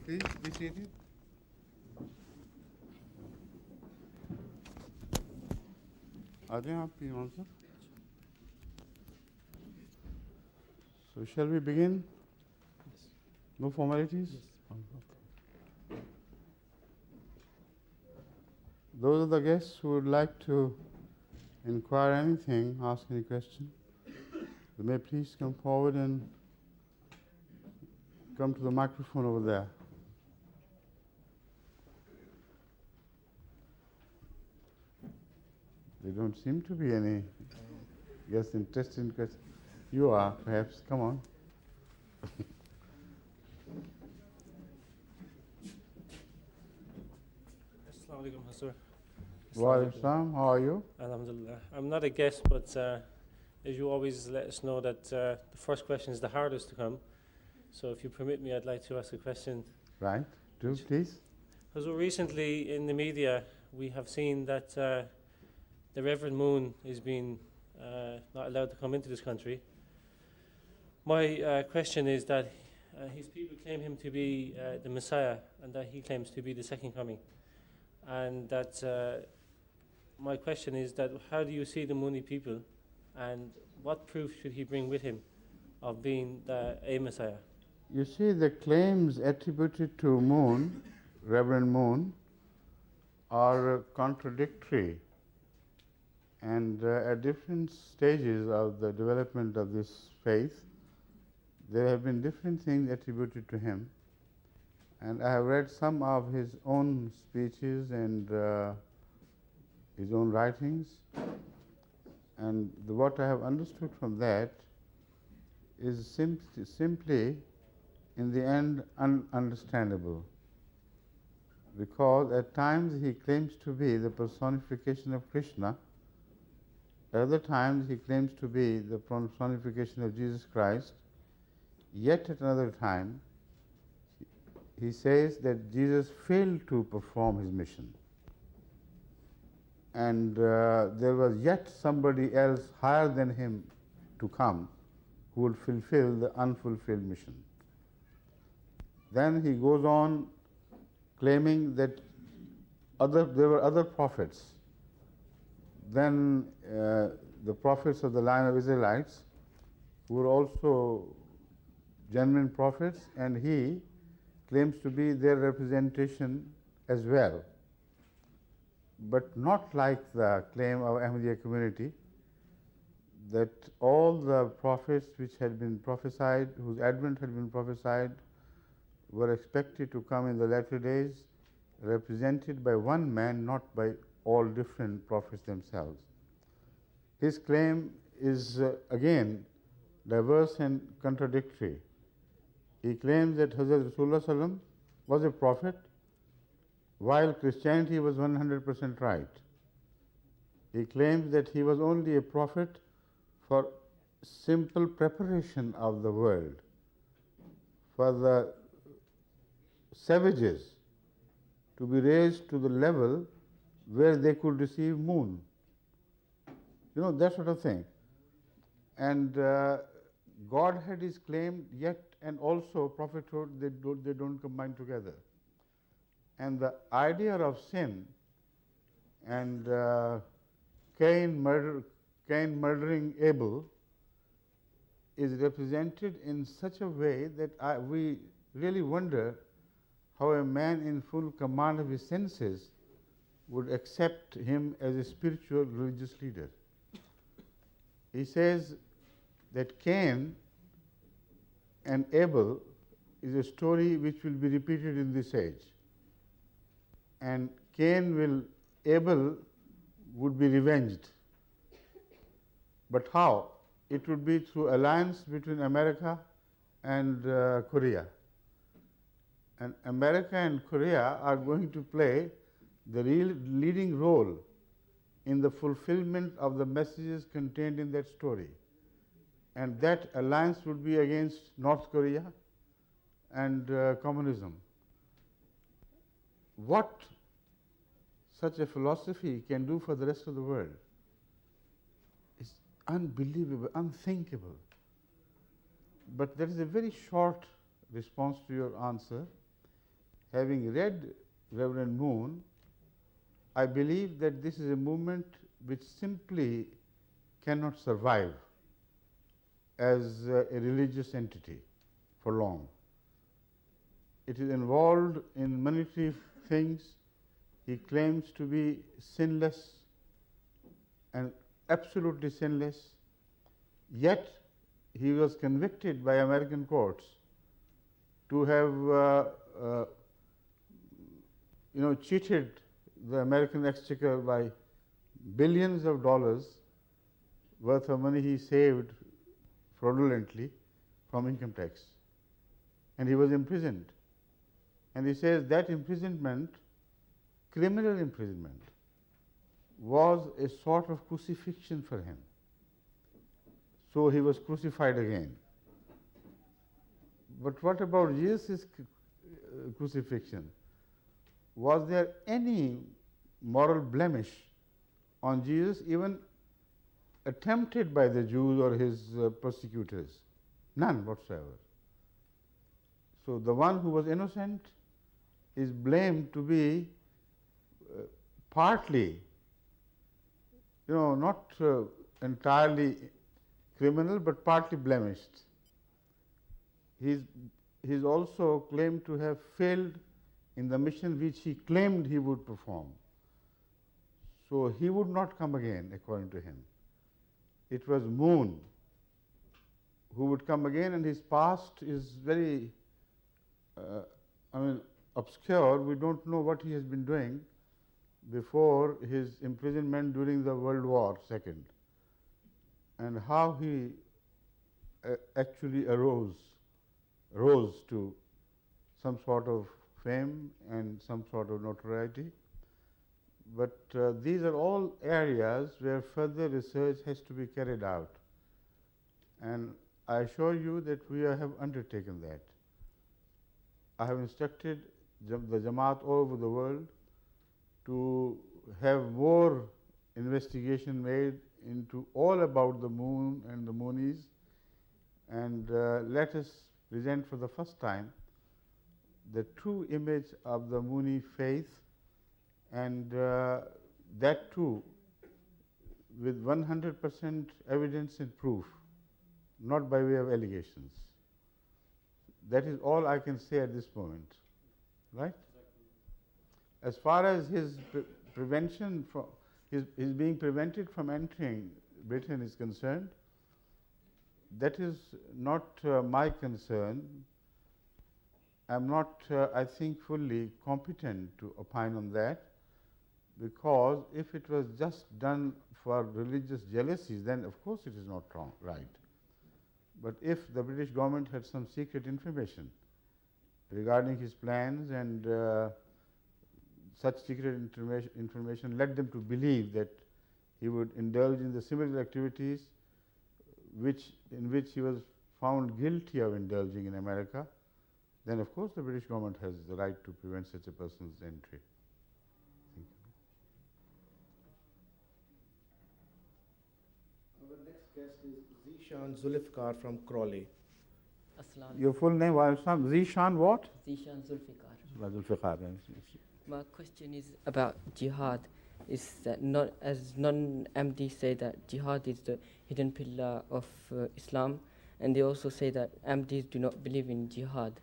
Please be seated. Are they happy also? So shall we begin? Yes. No formalities? Yes. Okay. Those are the guests who would like to inquire anything, ask any question, they may please come forward and come to the microphone over there. There don't seem to be any guests interested in questions. You are, perhaps. Come on. Assalamu alaikum, sir. Wa alaikum salam. How are you? Alhamdulillah. I'm not a guest, but as you always let us know that the first question is the hardest to come. So if you permit me, I'd like to ask a question. Right. Do, please. Because recently in the media, we have seen that the Reverend Moon is being not allowed to come into this country. My question is that his people claim him to be the Messiah, and that he claims to be the second coming. And that my question is that how do you see the Mooney people, and what proof should he bring with him of being a Messiah? You see, the claims attributed to Moon, Reverend Moon, are contradictory. And at different stages of the development of this faith, there have been different things attributed to him. And I have read some of his own speeches and his own writings. And what I have understood from that is simply, in the end, ununderstandable. Because at times he claims to be the personification of Krishna, at other times he claims to be the personification of Jesus Christ, yet at another time he says that Jesus failed to perform his mission. And there was yet somebody else higher than him to come who would fulfill the unfulfilled mission. Then he goes on claiming that there were other prophets. Then the prophets of the line of Israelites who were also genuine prophets, and he claims to be their representation as well. But not like the claim of Ahmadiyya community that all the prophets which had been prophesied, whose advent had been prophesied, were expected to come in the latter days represented by one man, not by all different prophets themselves. His claim is again diverse and contradictory. He claims that Hazrat Rasulullah ﷺ was a prophet, while Christianity was 100% right. He claims that he was only a prophet for simple preparation of the world, for the savages to be raised to the level where they could receive moon. You know, that sort of thing. And Godhead is claimed, yet and also prophethood, they don't combine together. And the idea of sin and Cain murdering Abel is represented in such a way that we really wonder how a man in full command of his senses would accept him as a spiritual religious leader. He says that Cain and Abel is a story which will be repeated in this age. And Abel would be revenged. But how? It would be through alliance between America and Korea. And America and Korea are going to play the real leading role in the fulfillment of the messages contained in that story. And that alliance would be against North Korea and communism. What such a philosophy can do for the rest of the world is unbelievable, unthinkable. But there is a very short response to your answer. having read Reverend Moon, I believe that this is a movement which simply cannot survive as a religious entity for long. It is involved in many things. He claims to be sinless and absolutely sinless, yet he was convicted by American courts to have cheated the American exchequer by billions of dollars worth of money he saved fraudulently from income tax. And he was imprisoned. And he says that imprisonment, criminal imprisonment, was a sort of crucifixion for him. So he was crucified again. But what about Jesus' crucifixion? Was there any moral blemish on Jesus, even attempted by the Jews or his persecutors? None whatsoever. So the one who was innocent is blamed to be partly, not entirely criminal, but partly blemished. He's also claimed to have failed in the mission which he claimed he would perform. So he would not come again, according to him. It was Moon who would come again, and his past is very obscure. We don't know what he has been doing before his imprisonment during the World War II, and how he actually rose to some sort of fame and some sort of notoriety. But these are all areas where further research has to be carried out, and I assure you that we have undertaken that. I have instructed the Jamaat all over the world to have more investigation made into all about the Moon and the Moonies, and let us present for the first time the true image of the Mooni faith, and that too with 100% evidence and proof, not by way of allegations. That is all I can say at this moment, right? As far as his prevention from his being prevented from entering Britain is concerned, that is not my concern. I'm not, I think, fully competent to opine on that, because if it was just done for religious jealousies, then of course it is not wrong, right. But if the British government had some secret information regarding his plans, and such secret information led them to believe that he would indulge in the similar activities in which he was found guilty of indulging in America, then of course the British government has the right to prevent such a person's entry. Our next guest is Zishan Zulfikar from Crawley. Your full name was Zishan what? Zishan Zulfikar. Zulfikar. My question is about jihad. Is that not, as non-Ahmadis say that jihad is the hidden pillar of Islam, and they also say that Ahmadis do not believe in jihad.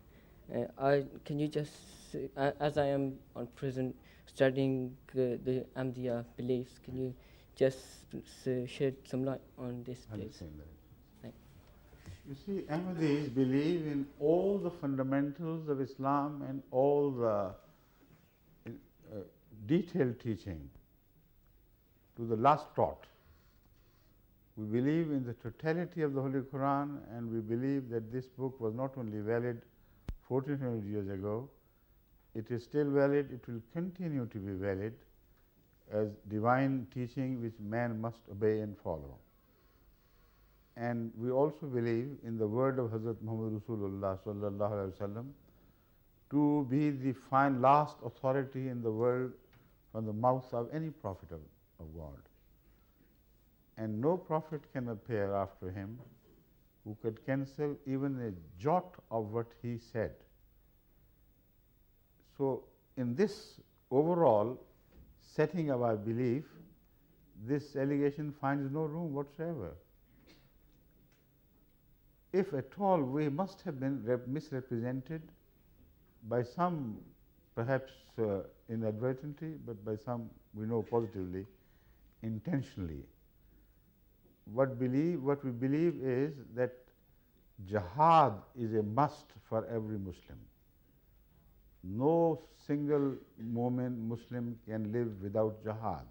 Can you just, as I am on present studying the Ahmadiyya beliefs, can you just shed some light on this, please? You see, Ahmadis believe in all the fundamentals of Islam and all the detailed teaching to the last thought. We believe in the totality of the Holy Quran, and we believe that this book was not only valid 1400 years ago, it is still valid, it will continue to be valid as divine teaching which man must obey and follow. And we also believe in the word of Hazrat Muhammad Rasulullah sallallahu alaihi wasallam to be the last authority in the world from the mouth of any prophet of God. And no prophet can appear after him who could cancel even a jot of what he said. So, in this overall setting of our belief, this allegation finds no room whatsoever. If at all, we must have been misrepresented by some, perhaps inadvertently, but by some we know positively, intentionally. What we believe is that jihad is a must for every Muslim. No single Muslim can live without jihad.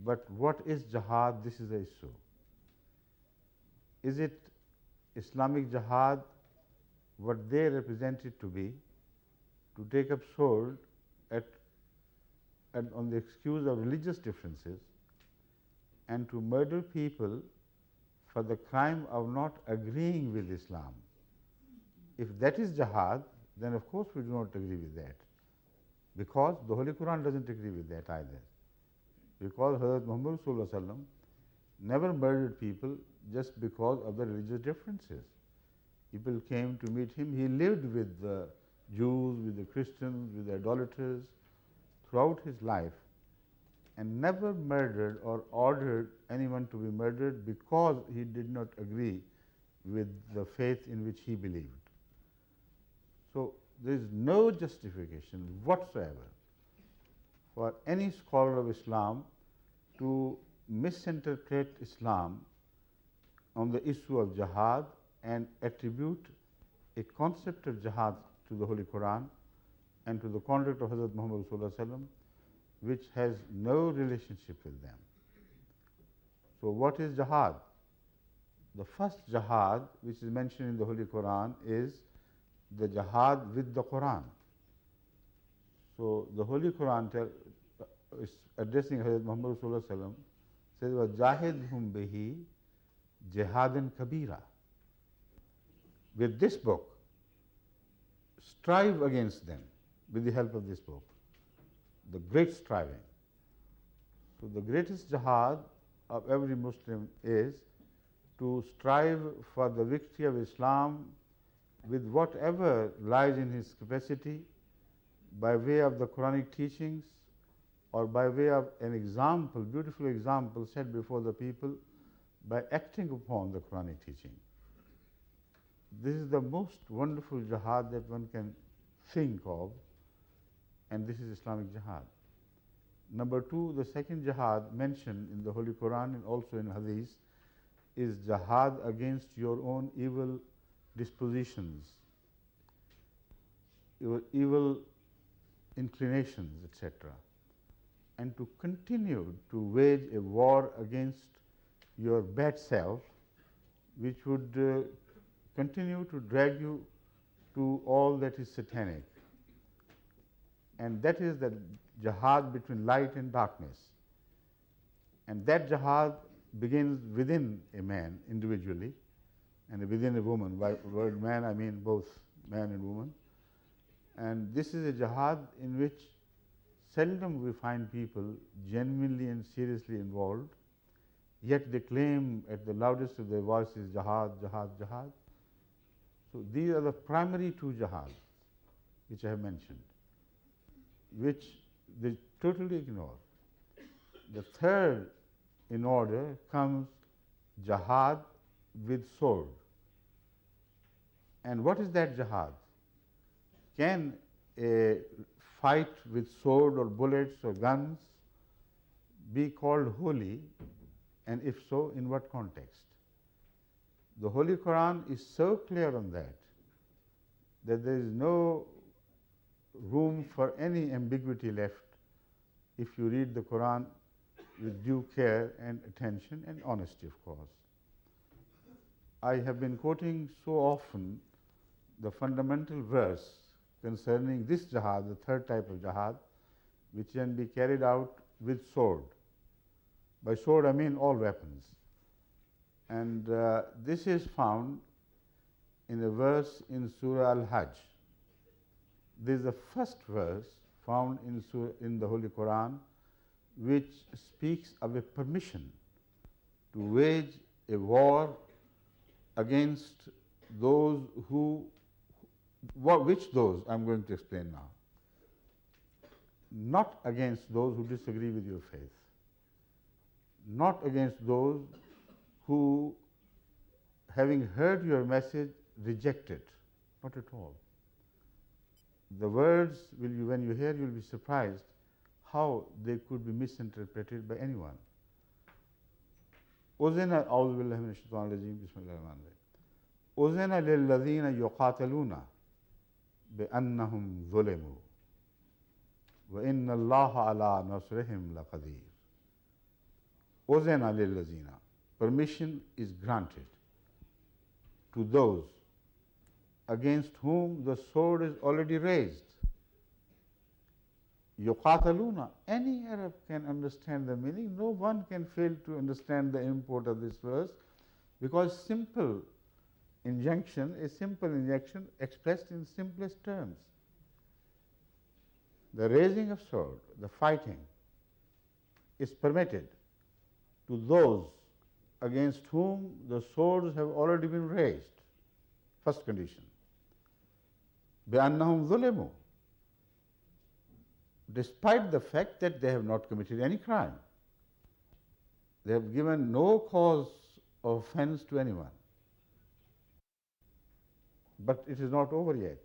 But what is jihad? This is the issue. Is it Islamic jihad, what they represent it to be, to take up sword on the excuse of religious differences and to murder people for the crime of not agreeing with Islam? If that is jihad, then of course we do not agree with that, because the Holy Quran doesn't agree with that either. Because Hazrat Muhammad Sallallahu Alaihi Wasallam never murdered people just because of the religious differences. People came to meet him. He lived with the Jews, with the Christians, with the idolaters throughout his life, and never murdered or ordered anyone to be murdered because he did not agree with the faith in which he believed. So, there is no justification whatsoever for any scholar of Islam to misinterpret Islam on the issue of jihad and attribute a concept of jihad to the Holy Quran and to the conduct of Hazrat Muhammad Sallallahu Alaihi Wasallam, which has no relationship with them. So, what is jihad? The first jihad which is mentioned in the Holy Quran is the jihad with the Quran. So, the Holy Quran is addressing Hazrat Muhammad Sallallahu Alaihi Wasallam, says, وَجَاهِدْهُمْ بِهِ جِهَادًا كَبِيرًا. With this book, strive against them with the help of this book, the great striving. So, the greatest jihad of every Muslim is to strive for the victory of Islam with whatever lies in his capacity, by way of the Quranic teachings or by way of an example, beautiful example set before the people, by acting upon the Quranic teaching. This is the most wonderful jihad that one can think of, and this is Islamic jihad. Number two, the second jihad mentioned in the Holy Quran and also in Hadith is jihad against your own evil dispositions, your evil inclinations, etc., and to continue to wage a war against your bad self, which would continue to drag you to all that is satanic. And that is the jihad between light and darkness. And that jihad begins within a man individually and within a woman. By word man, I mean both man and woman. And this is a jihad in which seldom we find people genuinely and seriously involved, yet they claim at the loudest of their voices, jihad, jihad, jihad. So, these are the primary two jihads which I have mentioned, which they totally ignore. The third in order comes jihad with sword. And what is that jihad? Can a fight with sword or bullets or guns be called holy, and if so, in what context? The Holy Quran is so clear on that there is no room for any ambiguity left if you read the Quran with due care and attention and honesty, of course. I have been quoting so often the fundamental verse concerning this jihad, the third type of jihad, which can be carried out with sword. By sword I mean all weapons. And this is found in a verse in Surah Al-Hajj. This is the first verse found in the Holy Quran which speaks of a permission to wage a war against those who Which those? I'm going to explain now. Not against those who disagree with your faith. Not against those who, having heard your message, reject it. Not at all. The words, when you hear, you'll be surprised how they could be misinterpreted by anyone. أذن أعوذ بالله من الشيطان الرجيم بسم الله الرحمن الرحيم أذن للذين يقاتلون بأنهم ظلموا وإن الله على نصرهم لقدير. أذن للذين, permission is granted to those against whom the sword is already raised. Yuqataluna, any Arab can understand the meaning. No one can fail to understand the import of this verse, because simple injunction is simple injunction expressed in simplest terms. The raising of sword, the fighting, is permitted to those against whom the swords have already been raised. First condition. بِأَنَّهُمْ ظُلِمُوا, despite the fact that they have not committed any crime. They have given no cause of offense to anyone. But it is not over yet.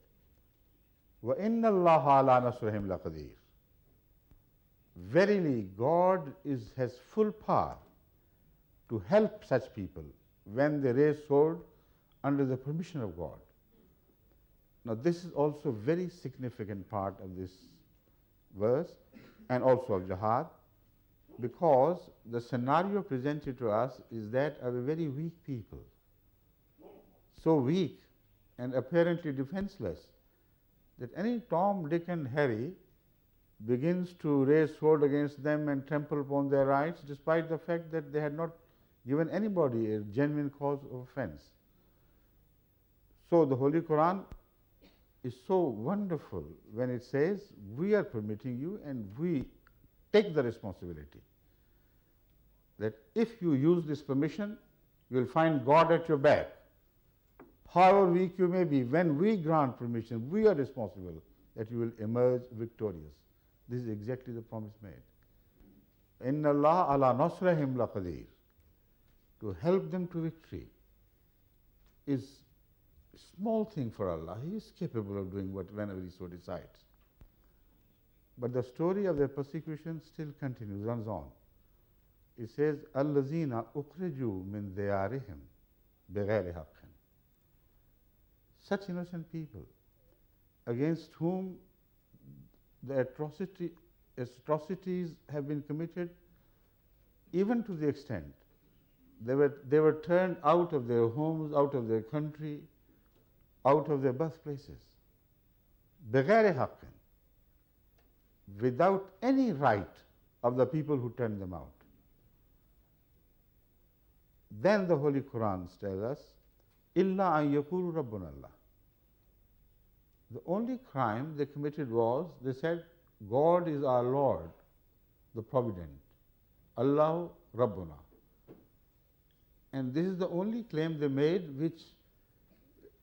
وَإِنَّ اللَّهَ عَلَى نَصْرِهِمْ لَقَدِيرٌ. Verily, God has full power to help such people when they raise sword under the permission of God. Now, this is also a very significant part of this verse and also of Jihad, because the scenario presented to us is that of a very weak people, so weak and apparently defenseless that any Tom, Dick and Harry begins to raise sword against them and trample upon their rights, despite the fact that they had not given anybody a genuine cause of offense. So the Holy Quran is so wonderful when it says, we are permitting you and we take the responsibility that if you use this permission, you will find God at your back. However weak you may be, when we grant permission, we are responsible that you will emerge victorious. This is exactly the promise made. Inna Allah ala nasrahim laqadir. To help them to victory is a small thing for Allah. He is capable of doing whenever He so decides. But the story of their persecution still continues, runs on. It says, Allazina ukhriju min diyarihim bighayri haqqin. Such innocent people against whom the atrocities have been committed, even to the extent they were turned out of their homes, out of their country, out of their birthplaces. Bighayri haqqin, without any right of the people who turned them out. Then the Holy Quran tells us, Illa an yaqulu Rabbuna Allah. The only crime they committed was, they said, God is our Lord, the Provident. Allah Rabbuna. And this is the only claim they made which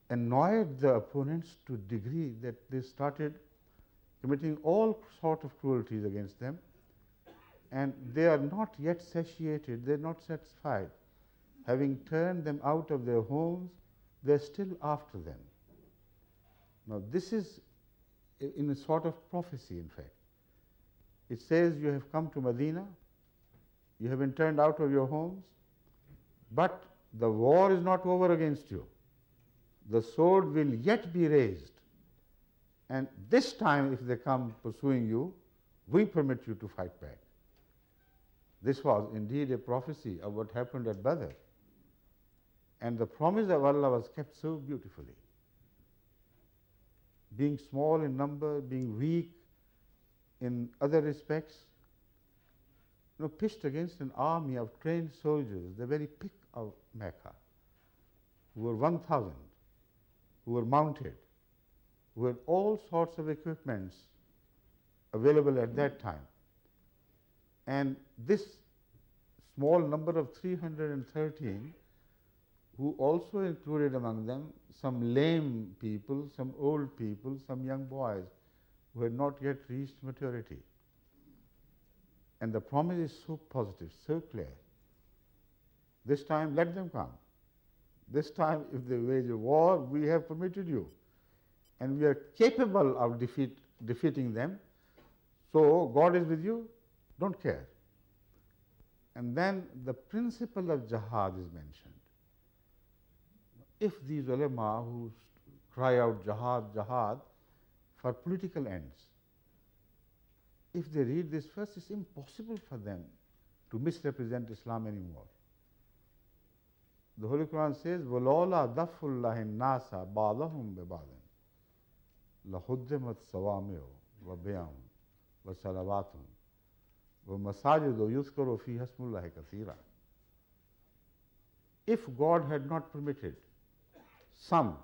annoyed the opponents to a degree that they started committing all sorts of cruelties against them, and they are not yet satiated, they are not satisfied. Having turned them out of their homes, they are still after them. Now this is in a sort of prophecy, in fact. It says, you have come to Medina, you have been turned out of your homes, but the war is not over against you. The sword will yet be raised. And this time, if they come pursuing you, we permit you to fight back. This was indeed a prophecy of what happened at Badr. And the promise of Allah was kept so beautifully. Being small in number, being weak in other respects, pitched against an army of trained soldiers, the very pick of Mecca, who were 1,000, who were mounted, who had all sorts of equipments available at that time. And this small number of 313, who also included among them some lame people, some old people, some young boys who had not yet reached maturity. And the promise is so positive, so clear. This time, let them come. This time, if they wage a war, we have permitted you. And we are capable of defeating them. So, God is with you, don't care. And then the principle of jihad is mentioned. If these ulama who cry out jihad, jihad for political ends, if they read this verse, it's impossible for them to misrepresent Islam anymore. The Holy Quran says, وَلَوْلَا دَفُّ اللَّهِ النَّاسَ بَعْضَهُمْ بِبَعْضٍ لَهُدِّمَتْ صَوَامِعُ وَبِيَعٌ وَصَلَوَاتٌ وَمَسَاجِدُ يُذْكَرُ فِيهَا اسْمُ اللَّهِ كَثِيرًا. If God had not permitted some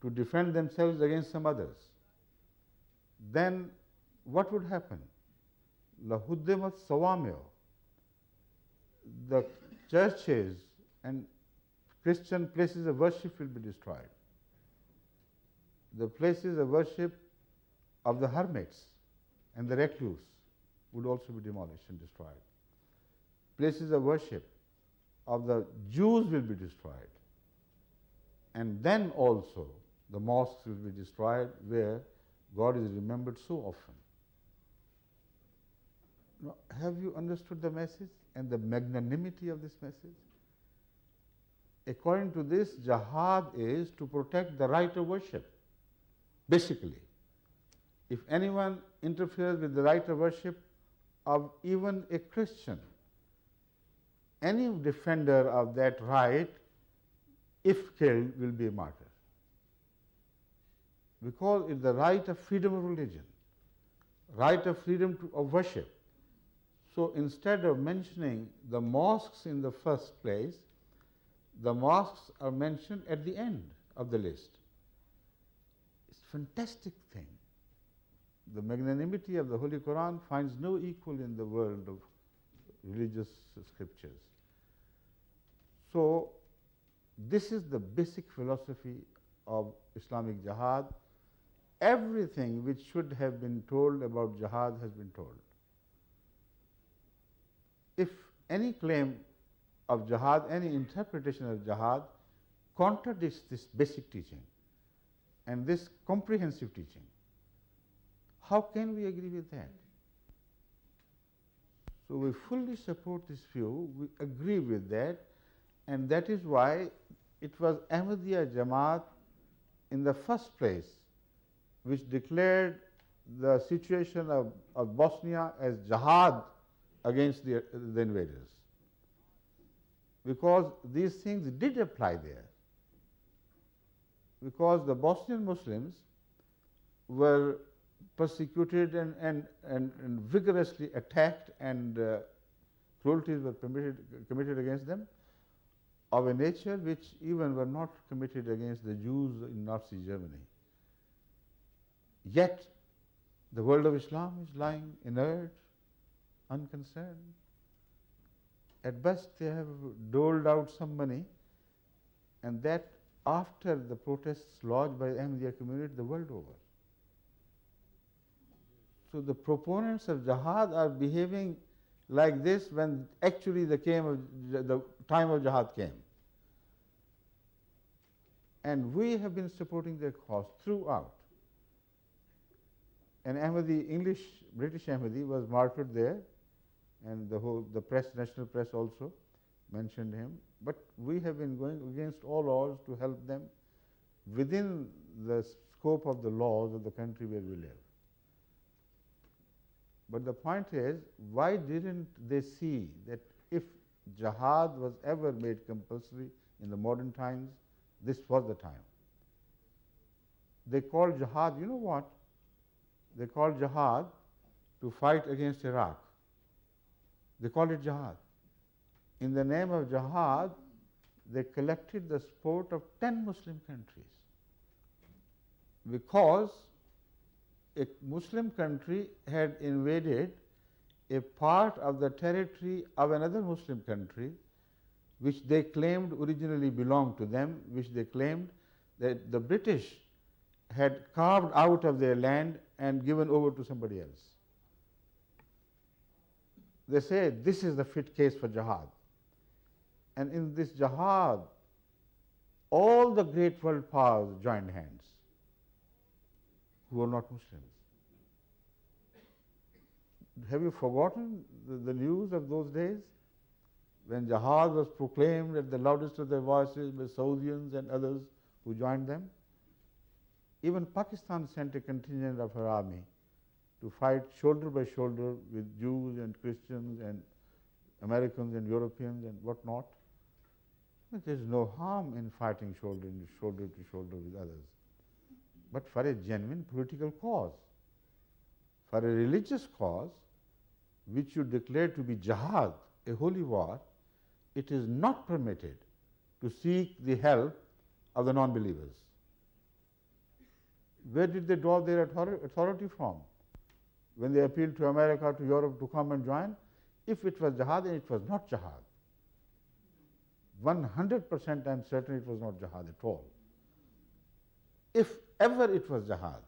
to defend themselves against some others, then what would happen? لَهُدِّمَتْ صَوَامِعُ. The churches and Christian places of worship will be destroyed. The places of worship of the hermits and the recluse would also be demolished and destroyed. Places of worship of the Jews will be destroyed. And then also the mosques will be destroyed where God is remembered so often. Now, have you understood the message and the magnanimity of this message? According to this, jihad is to protect the right of worship, basically. If anyone interferes with the right of worship of even a Christian, any defender of that right, if killed, will be a martyr. Because it's the right of freedom of religion, right of freedom of worship. So instead of mentioning the mosques in the first place, the mosques are mentioned at the end of the list. It's a fantastic thing. The magnanimity of the Holy Quran finds no equal in the world of religious scriptures. So, this is the basic philosophy of Islamic jihad. Everything which should have been told about jihad has been told. If any claim of jihad, any interpretation of jihad contradicts this basic teaching and this comprehensive teaching, how can we agree with that? So we fully support this view, we agree with that, and that is why it was Ahmadiyya Jamaat in the first place which declared the situation of Bosnia as jihad against the invaders. Because these things did apply there. Because the Bosnian Muslims were persecuted and vigorously attacked, and cruelties were committed against them of a nature which even were not committed against the Jews in Nazi Germany. Yet the world of Islam is lying inert, unconcerned. At best they have doled out some money, and that after the protests lodged by the Ahmadiyya community the world over. So the proponents of jihad are behaving like this when actually the time of jihad came. And we have been supporting their cause throughout. An Ahmadi, British Ahmadi was martyred there, and the press, national press also mentioned him. But we have been going against all odds to help them within the scope of the laws of the country where we live. But the point is, why didn't they see that if jihad was ever made compulsory in the modern times, this was the time? They called jihad, you know what? They called jihad to fight against Iraq. They called it jihad. In the name of jihad, they collected the support of 10 Muslim countries. Because a Muslim country had invaded a part of the territory of another Muslim country which they claimed originally belonged to them, which they claimed that the British had carved out of their land and given over to somebody else. They say this is the fit case for jihad. And in this jihad, all the great world powers joined hands who were not Muslims. Have you forgotten the news of those days? When jihad was proclaimed at the loudest of their voices by Saudians and others who joined them? Even Pakistan sent a contingent of her army to fight shoulder by shoulder with Jews and Christians and Americans and Europeans and whatnot. But there is no harm in fighting shoulder to shoulder with others. But for a genuine political cause, for a religious cause, which you declare to be jihad, a holy war, it is not permitted to seek the help of the non-believers. Where did they draw their authority from? When they appealed to America, to Europe to come and join, if it was jihad, then it was not jihad. 100% I am certain it was not jihad at all. If ever it was jihad,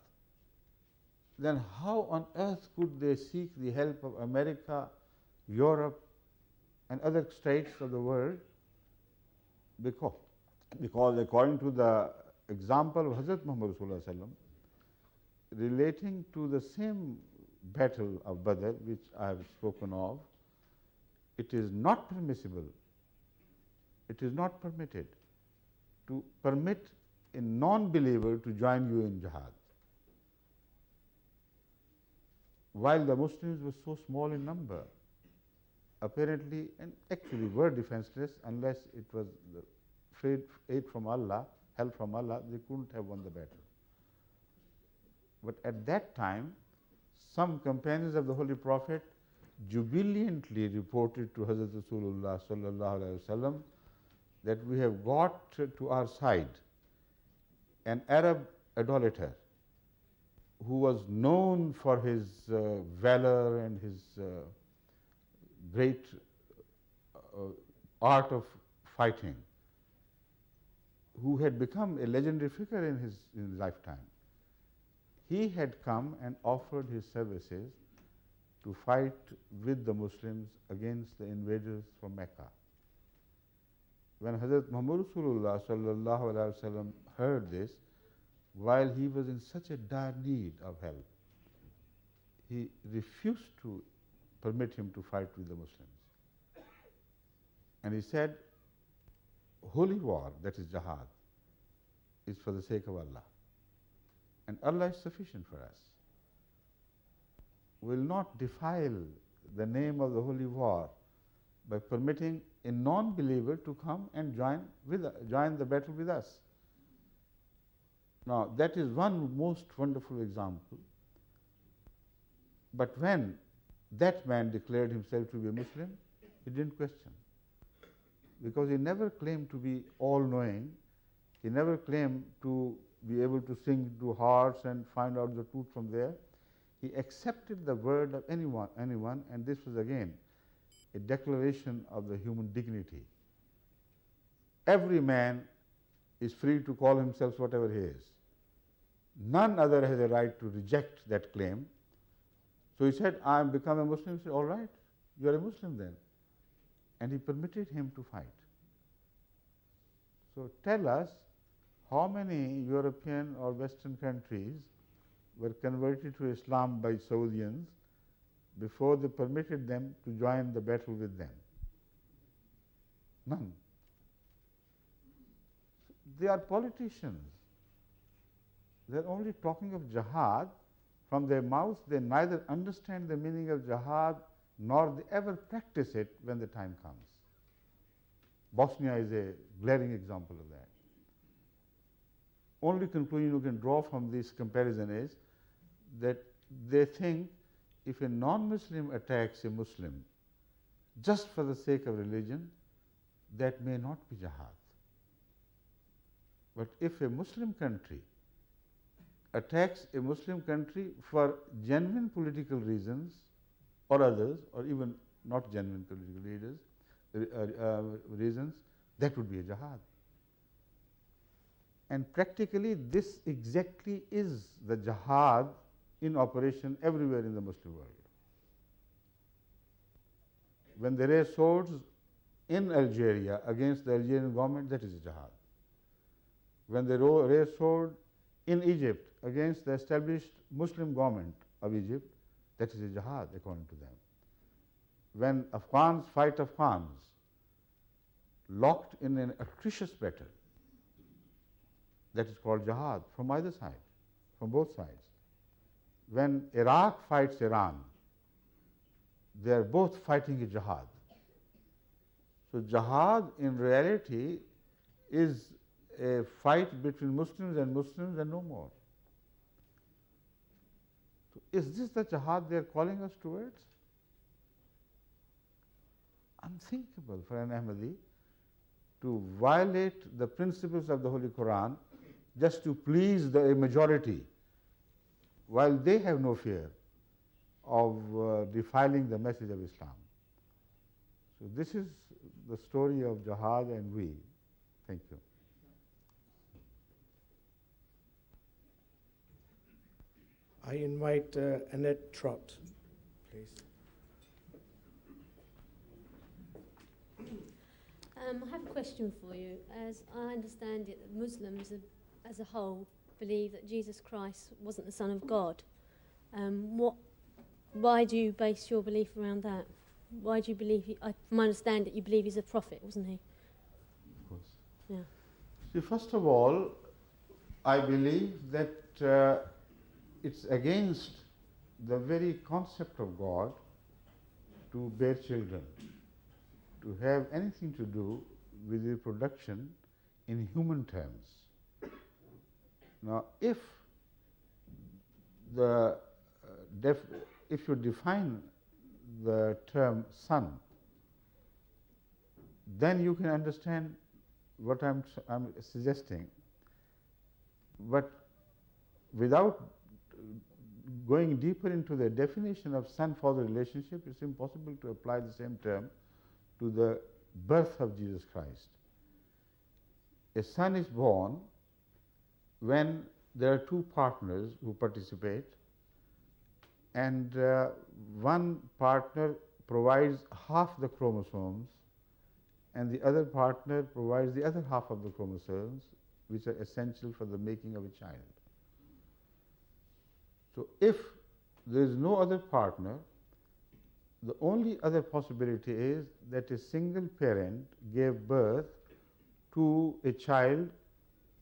then how on earth could they seek the help of America, Europe, and other states of the world? Because according to the example of Hazrat Muhammad Sallallahu Alaihi Wasallam, relating to the same battle of Badr, which I have spoken of, it is not permissible, it is not permitted to permit a non-believer to join you in jihad. While the Muslims were so small in number, apparently and actually were defenseless, unless it was the aid from Allah, help from Allah, they couldn't have won the battle. But at that time, some companions of the Holy Prophet jubilantly reported to Hazrat Rasulullah sallallahu alaihi wasallam that we have got to our side an Arab idolater who was known for his valor and his great art of fighting, who had become a legendary figure in his lifetime. He had come and offered his services to fight with the Muslims against the invaders from Mecca. When Hazrat Muhammad Rasulullah sallallahu alaihi wasallam heard this, while he was in such a dire need of help, he refused to permit him to fight with the Muslims. And he said, holy war, that is jihad, is for the sake of Allah. And Allah is sufficient for us. We will not defile the name of the holy war by permitting a non-believer to come and join the battle with us. Now, that is one most wonderful example. But when that man declared himself to be a Muslim, he didn't question, because he never claimed to be all-knowing. He never claimed to be able to sing to hearts and find out the truth from there. He accepted the word of anyone, and this was again a declaration of the human dignity. Every man is free to call himself whatever he is. None other has a right to reject that claim. So he said, I am become a Muslim. He said, all right, you are a Muslim then. And he permitted him to fight. So tell us, how many European or Western countries were converted to Islam by Saudians before they permitted them to join the battle with them? None. They are politicians. They are only talking of jihad. From their mouths, they neither understand the meaning of jihad nor they ever practice it when the time comes. Bosnia is a glaring example of that. Only conclusion you can draw from this comparison is that they think if a non-Muslim attacks a Muslim just for the sake of religion, that may not be jihad. But if a Muslim country attacks a Muslim country for genuine political reasons or others, or even not genuine political reasons, reasons, that would be a jihad. And practically this exactly is the jihad in operation everywhere in the Muslim world. When they raise swords in Algeria against the Algerian government, that is a jihad. When they raise sword in Egypt against the established Muslim government of Egypt, that is a jihad according to them. When Afghans fight Afghans, locked in an atrocious battle, that is called jihad from either side, from both sides. When Iraq fights Iran, they are both fighting a jihad. So jihad in reality is a fight between Muslims and no more. So is this the jihad they are calling us towards? Unthinkable for an Ahmadi to violate the principles of the Holy Quran just to please the majority, while they have no fear of defiling the message of Islam. So this is the story of jihad and we. Thank you. I invite Annette Trott, please. I have a question for you. As I understand it, Muslims as a whole believe that Jesus Christ wasn't the Son of God. Why do you base your belief around that? Why do you believe, from my understanding, you believe he's a prophet, wasn't he? Of course. Yeah. See, first of all, I believe that it's against the very concept of God to bear children, to have anything to do with reproduction in human terms. Now, if you define the term son, then you can understand what I'm suggesting. But without going deeper into the definition of son-father relationship, it's impossible to apply the same term to the birth of Jesus Christ. A son is born when there are two partners who participate, and one partner provides half the chromosomes and the other partner provides the other half of the chromosomes, which are essential for the making of a child. So if there is no other partner, the only other possibility is that a single parent gave birth to a child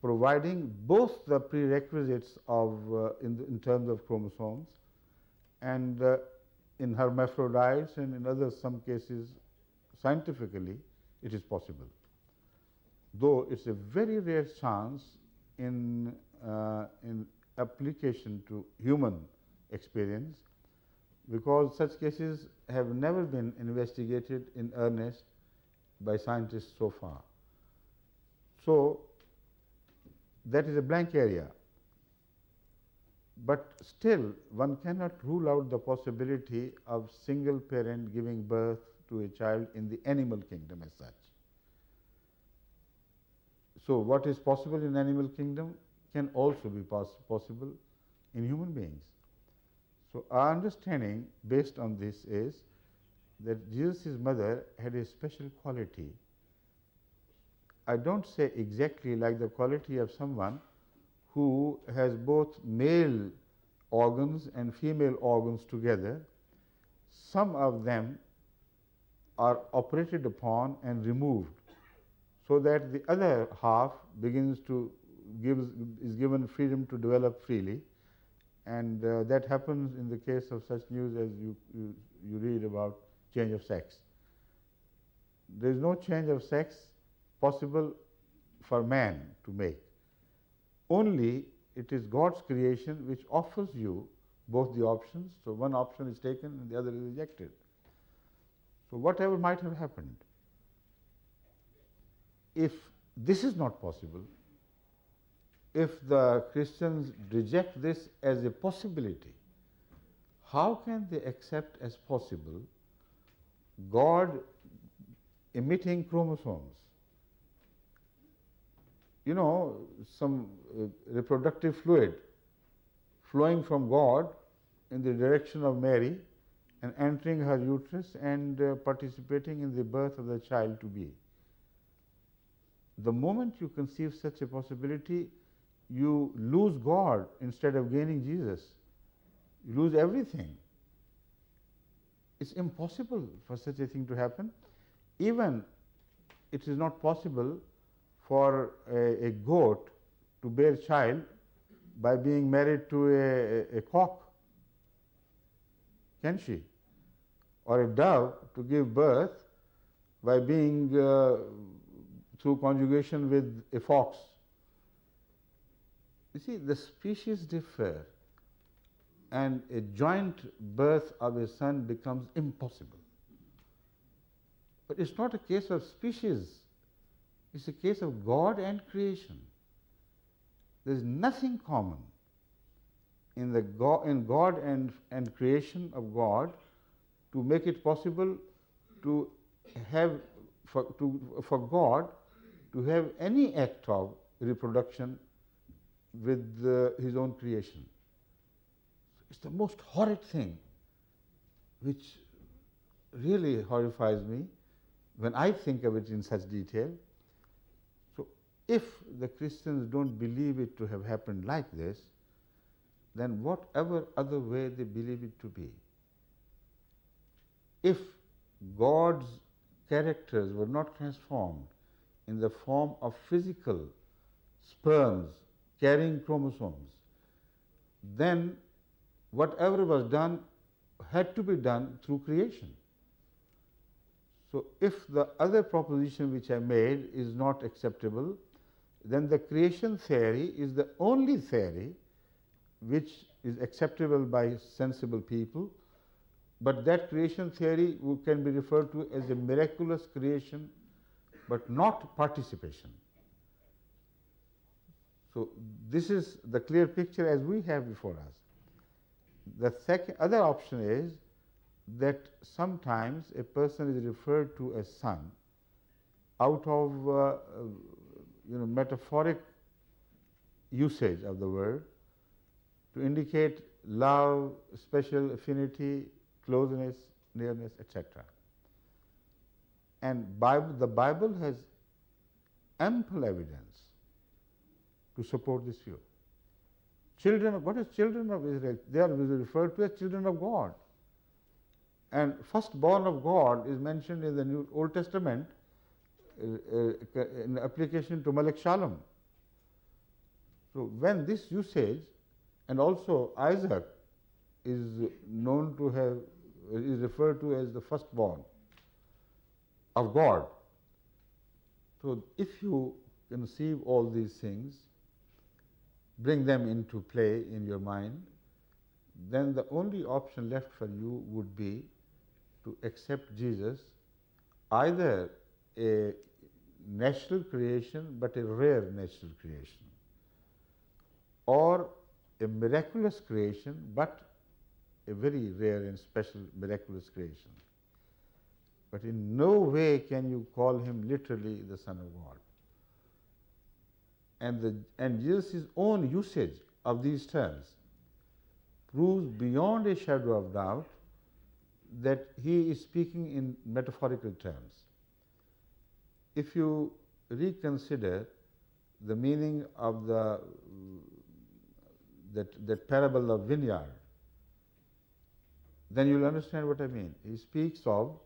providing both the prerequisites of in terms of chromosomes and in hermaphrodites and in other some cases scientifically it is possible, though it's a very rare chance in application to human experience, because such cases have never been investigated in earnest by scientists so far. So that is a blank area. But still, one cannot rule out the possibility of single parent giving birth to a child in the animal kingdom as such. So what is possible in animal kingdom can also be possible in human beings. So our understanding based on this is that Jesus' mother had a special quality. I don't say exactly like the quality of someone who has both male organs and female organs together. Some of them are operated upon and removed, so that the other half begins to is given freedom to develop freely, and that happens in the case of such news as you read about change of sex. There is no change of sex possible for man to make. Only it is God's creation which offers you both the options. So one option is taken and the other is rejected. So whatever might have happened, if this is not possible, if the Christians reject this as a possibility, how can they accept as possible God emitting chromosomes. You know, some reproductive fluid flowing from God in the direction of Mary and entering her uterus and participating in the birth of the child to be. The moment you conceive such a possibility, you lose God instead of gaining Jesus. You lose everything. It's impossible for such a thing to happen. Even it is not possible for a goat to bear child by being married to a cock, can she? Or a dove to give birth by being through conjugation with a fox. You see, the species differ, and a joint birth of a son becomes impossible. But it's not a case of species, it's a case of God and creation. There is nothing common in God and creation of God to make it possible to have for God to have any act of reproduction with his own creation. It's the most horrid thing, which really horrifies me when I think of it in such detail. So if the Christians don't believe it to have happened like this, then whatever other way they believe it to be, if God's characters were not transformed in the form of physical sperms carrying chromosomes, then whatever was done had to be done through creation. So if the other proposition which I made is not acceptable, then the creation theory is the only theory which is acceptable by sensible people, but that creation theory can be referred to as a miraculous creation, but not participation. So this is the clear picture as we have before us. The other option is that sometimes a person is referred to as son out of metaphoric usage of the word to indicate love, special affinity, closeness, nearness, etc. And the Bible has ample evidence to support this view. What is children of Israel? They are referred to as children of God. And firstborn of God is mentioned in the Old Testament in application to Malek Shalom. So when this usage, and also Isaac is known to have, is referred to as the firstborn of God. So if you conceive all these things, bring them into play in your mind, then the only option left for you would be to accept Jesus, either a natural creation but a rare natural creation, or a miraculous creation but a very rare and special miraculous creation. But in no way can you call him literally the Son of God. And Jesus' own usage of these terms proves beyond a shadow of doubt that he is speaking in metaphorical terms. If you reconsider the meaning of that parable of vineyard, then you'll understand what I mean. He speaks of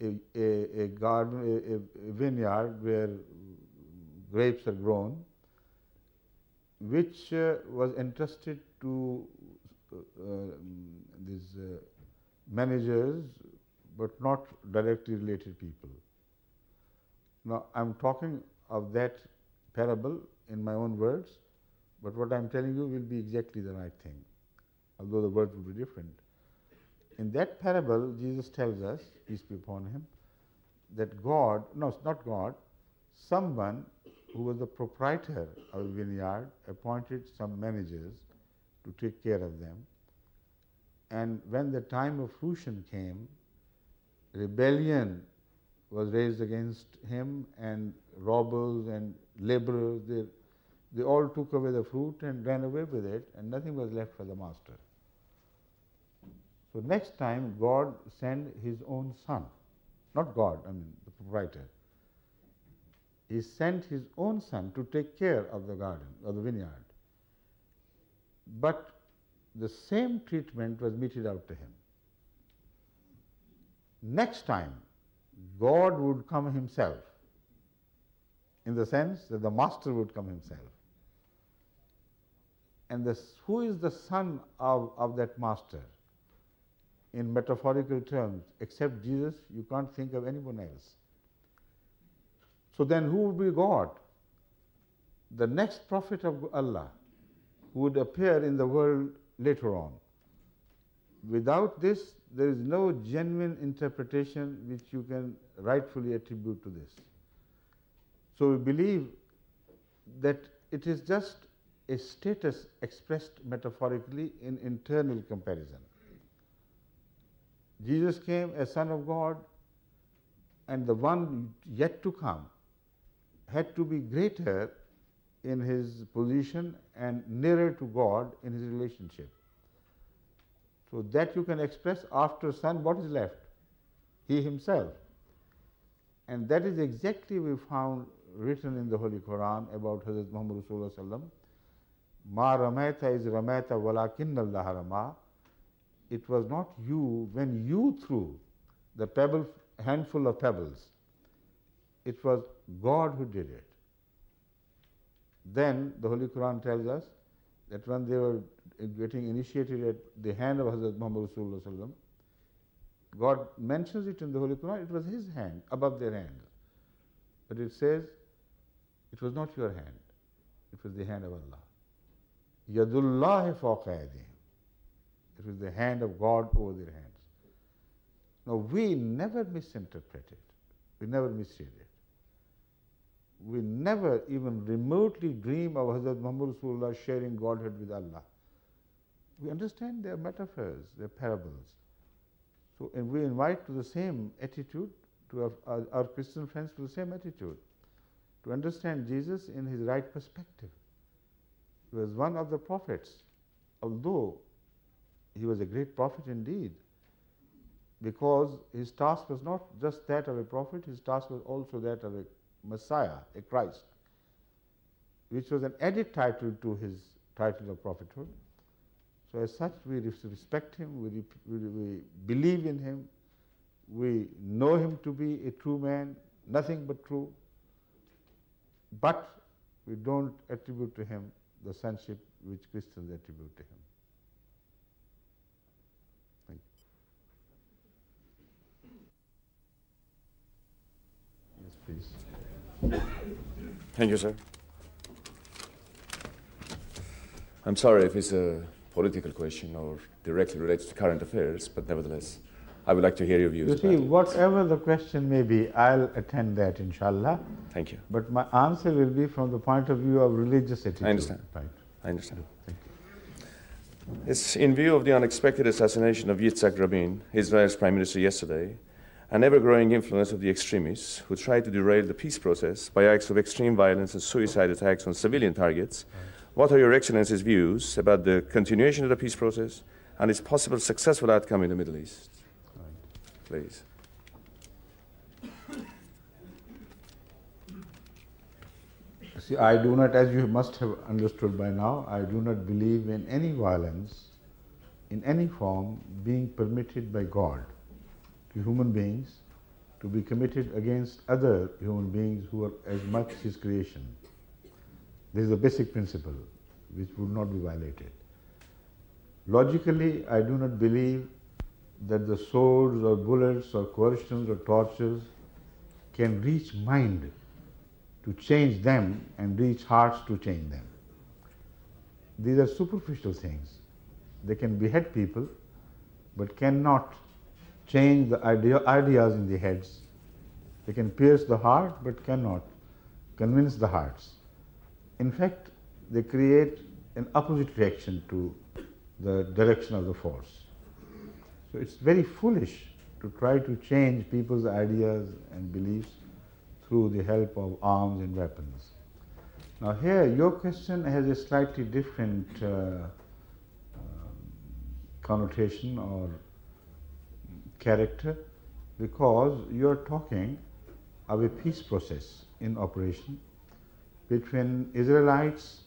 a garden, a vineyard where grapes are grown, which was entrusted to these managers, but not directly related people. Now, I'm talking of that parable in my own words, but what I'm telling you will be exactly the right thing, although the words will be different. In that parable, Jesus tells us, peace be upon him, that God, no, it's not God, someone who was the proprietor of the vineyard appointed some managers to take care of them. And when the time of fruition came, rebellion was raised against him, and robbers and laborers, they all took away the fruit and ran away with it, and nothing was left for the master. So next time God sent his own son, not God, I mean the proprietor. He sent his own son to take care of the garden, of the vineyard. But the same treatment was meted out to him. Next time, God would come himself, in the sense that the master would come himself. And who is the son of that master? In metaphorical terms, except Jesus, you can't think of anyone else. So then who would be God? The next prophet of Allah, who would appear in the world later on. Without this, there is no genuine interpretation which you can rightfully attribute to this. So we believe that it is just a status expressed metaphorically in internal comparison. Jesus came as Son of God, and the one yet to come had to be greater in his position and nearer to God in his relationship. So that you can express after Son, what is left? He himself. And that is exactly we found written in the Holy Quran about Hazrat Muhammad Rasulullah Sallam. Ma ramaita is ramaita walakin Allah rama. It was not you when you threw the handful of pebbles. It was God who did it. Then the Holy Quran tells us that when they were getting initiated at the hand of Hazrat Muhammad Rasulullah Sallam, God mentions it in the Holy Quran, it was his hand above their hands. But it says, it was not your hand, it was the hand of Allah. Yadullahi fawqa aydihim. It was the hand of God over their hands. Now we never misinterpret it, we never misread it. We never even remotely dream of Hazrat Muhammad Rasulullah sharing Godhead with Allah. We understand their metaphors, their parables. So, and we invite to the same attitude, to our Christian friends to the same attitude, to understand Jesus in his right perspective. He was one of the prophets, although he was a great prophet indeed, because his task was not just that of a prophet, his task was also that of a Messiah, a Christ, which was an added title to his title of prophethood. So as such, we respect him, we believe in him, we know him to be a true man, nothing but true, but we don't attribute to him the sonship which Christians attribute to him. Thank you. Yes, please. Thank you, sir. I'm sorry if it's a political question or directly related to current affairs, but nevertheless, I would like to hear your views. You see, whatever the question may be, I'll attend that, inshallah. Thank you. But my answer will be from the point of view of religious attitude. I understand. Right. I understand. Thank you. It's in view of the unexpected assassination of Yitzhak Rabin, Israel's prime minister, yesterday, an ever-growing influence of the extremists who try to derail the peace process by acts of extreme violence and suicide attacks on civilian targets. What are Your Excellency's views about the continuation of the peace process and its possible successful outcome in the Middle East? Please. See, I do not, as you must have understood by now, I do not believe in any violence in any form being permitted by God to human beings to be committed against other human beings who are as much his creation. This is a basic principle which would not be violated. Logically, I do not believe that the swords or bullets or coercions or tortures can reach mind to change them and reach hearts to change them. These are superficial things. They can behead people, but cannot change the ideas in the heads. They can pierce the heart, but cannot convince the hearts. In fact, they create an opposite reaction to the direction of the force. So it's very foolish to try to change people's ideas and beliefs through the help of arms and weapons. Now here, your question has a slightly different connotation or character, because you're talking of a peace process in operation between Israelites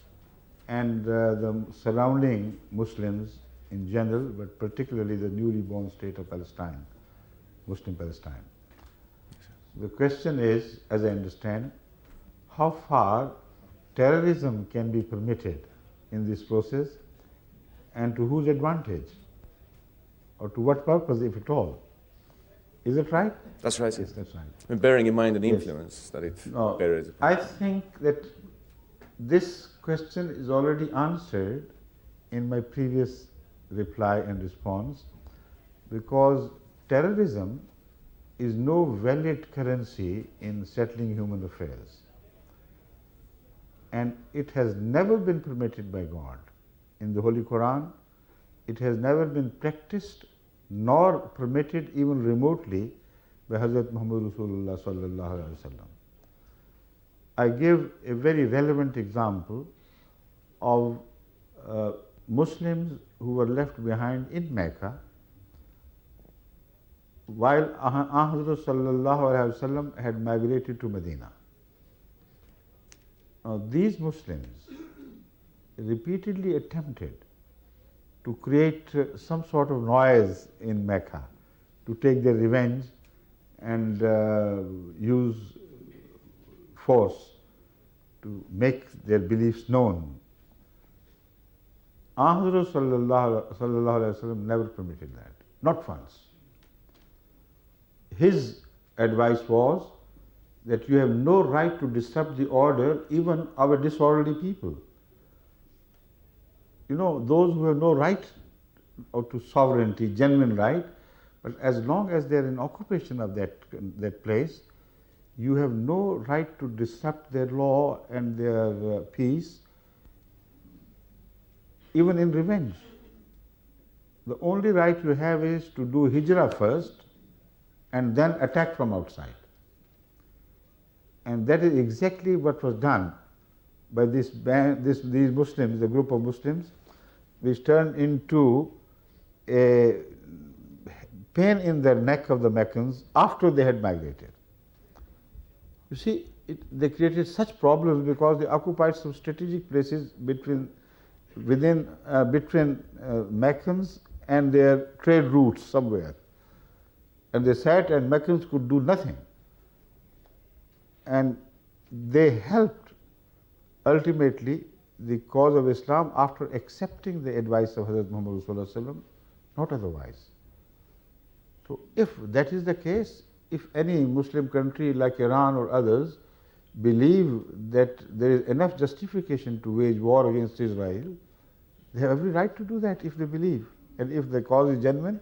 and the surrounding Muslims in general, but particularly the newly born state of Palestine, Muslim Palestine. The question is, as I understand, how far terrorism can be permitted in this process, and to whose advantage, or to what purpose, if at all. Is it right? That's right. Yes, that's right. And bearing in mind the Yes. influence that it No, bears. I think that this question is already answered in my previous reply and response, because terrorism is no valid currency in settling human affairs. And it has never been permitted by God. In the Holy Quran, it has never been practiced nor permitted even remotely by Hazrat Muhammad Rasulullah sallallahu alaihi wasallam. I give a very relevant example of Muslims who were left behind in Mecca while Hazrat sallallahu alaihi wasallam had migrated to Medina. Now, these Muslims repeatedly attempted to create some sort of noise in Mecca, to take their revenge and use force to make their beliefs known. Hazrat sallallahu alaihi wasallam never permitted that, not once. His advice was that you have no right to disrupt the order even of a disorderly people. You know, those who have no right to sovereignty, genuine right, but as long as they are in occupation of that place, you have no right to disrupt their law and their peace, even in revenge. The only right you have is to do hijrah first and then attack from outside. And that is exactly what was done by these Muslims, the group of Muslims, which turned into a pain in the neck of the Meccans after they had migrated. You see, they created such problems because they occupied some strategic places between Meccans and their trade routes somewhere. And they sat and Meccans could do nothing. And they helped ultimately the cause of Islam after accepting the advice of Hazrat Muhammad Rasulullah, not otherwise. So if that is the case, if any Muslim country like Iran or others believe that there is enough justification to wage war against Israel, they have every right to do that if they believe. And if the cause is genuine,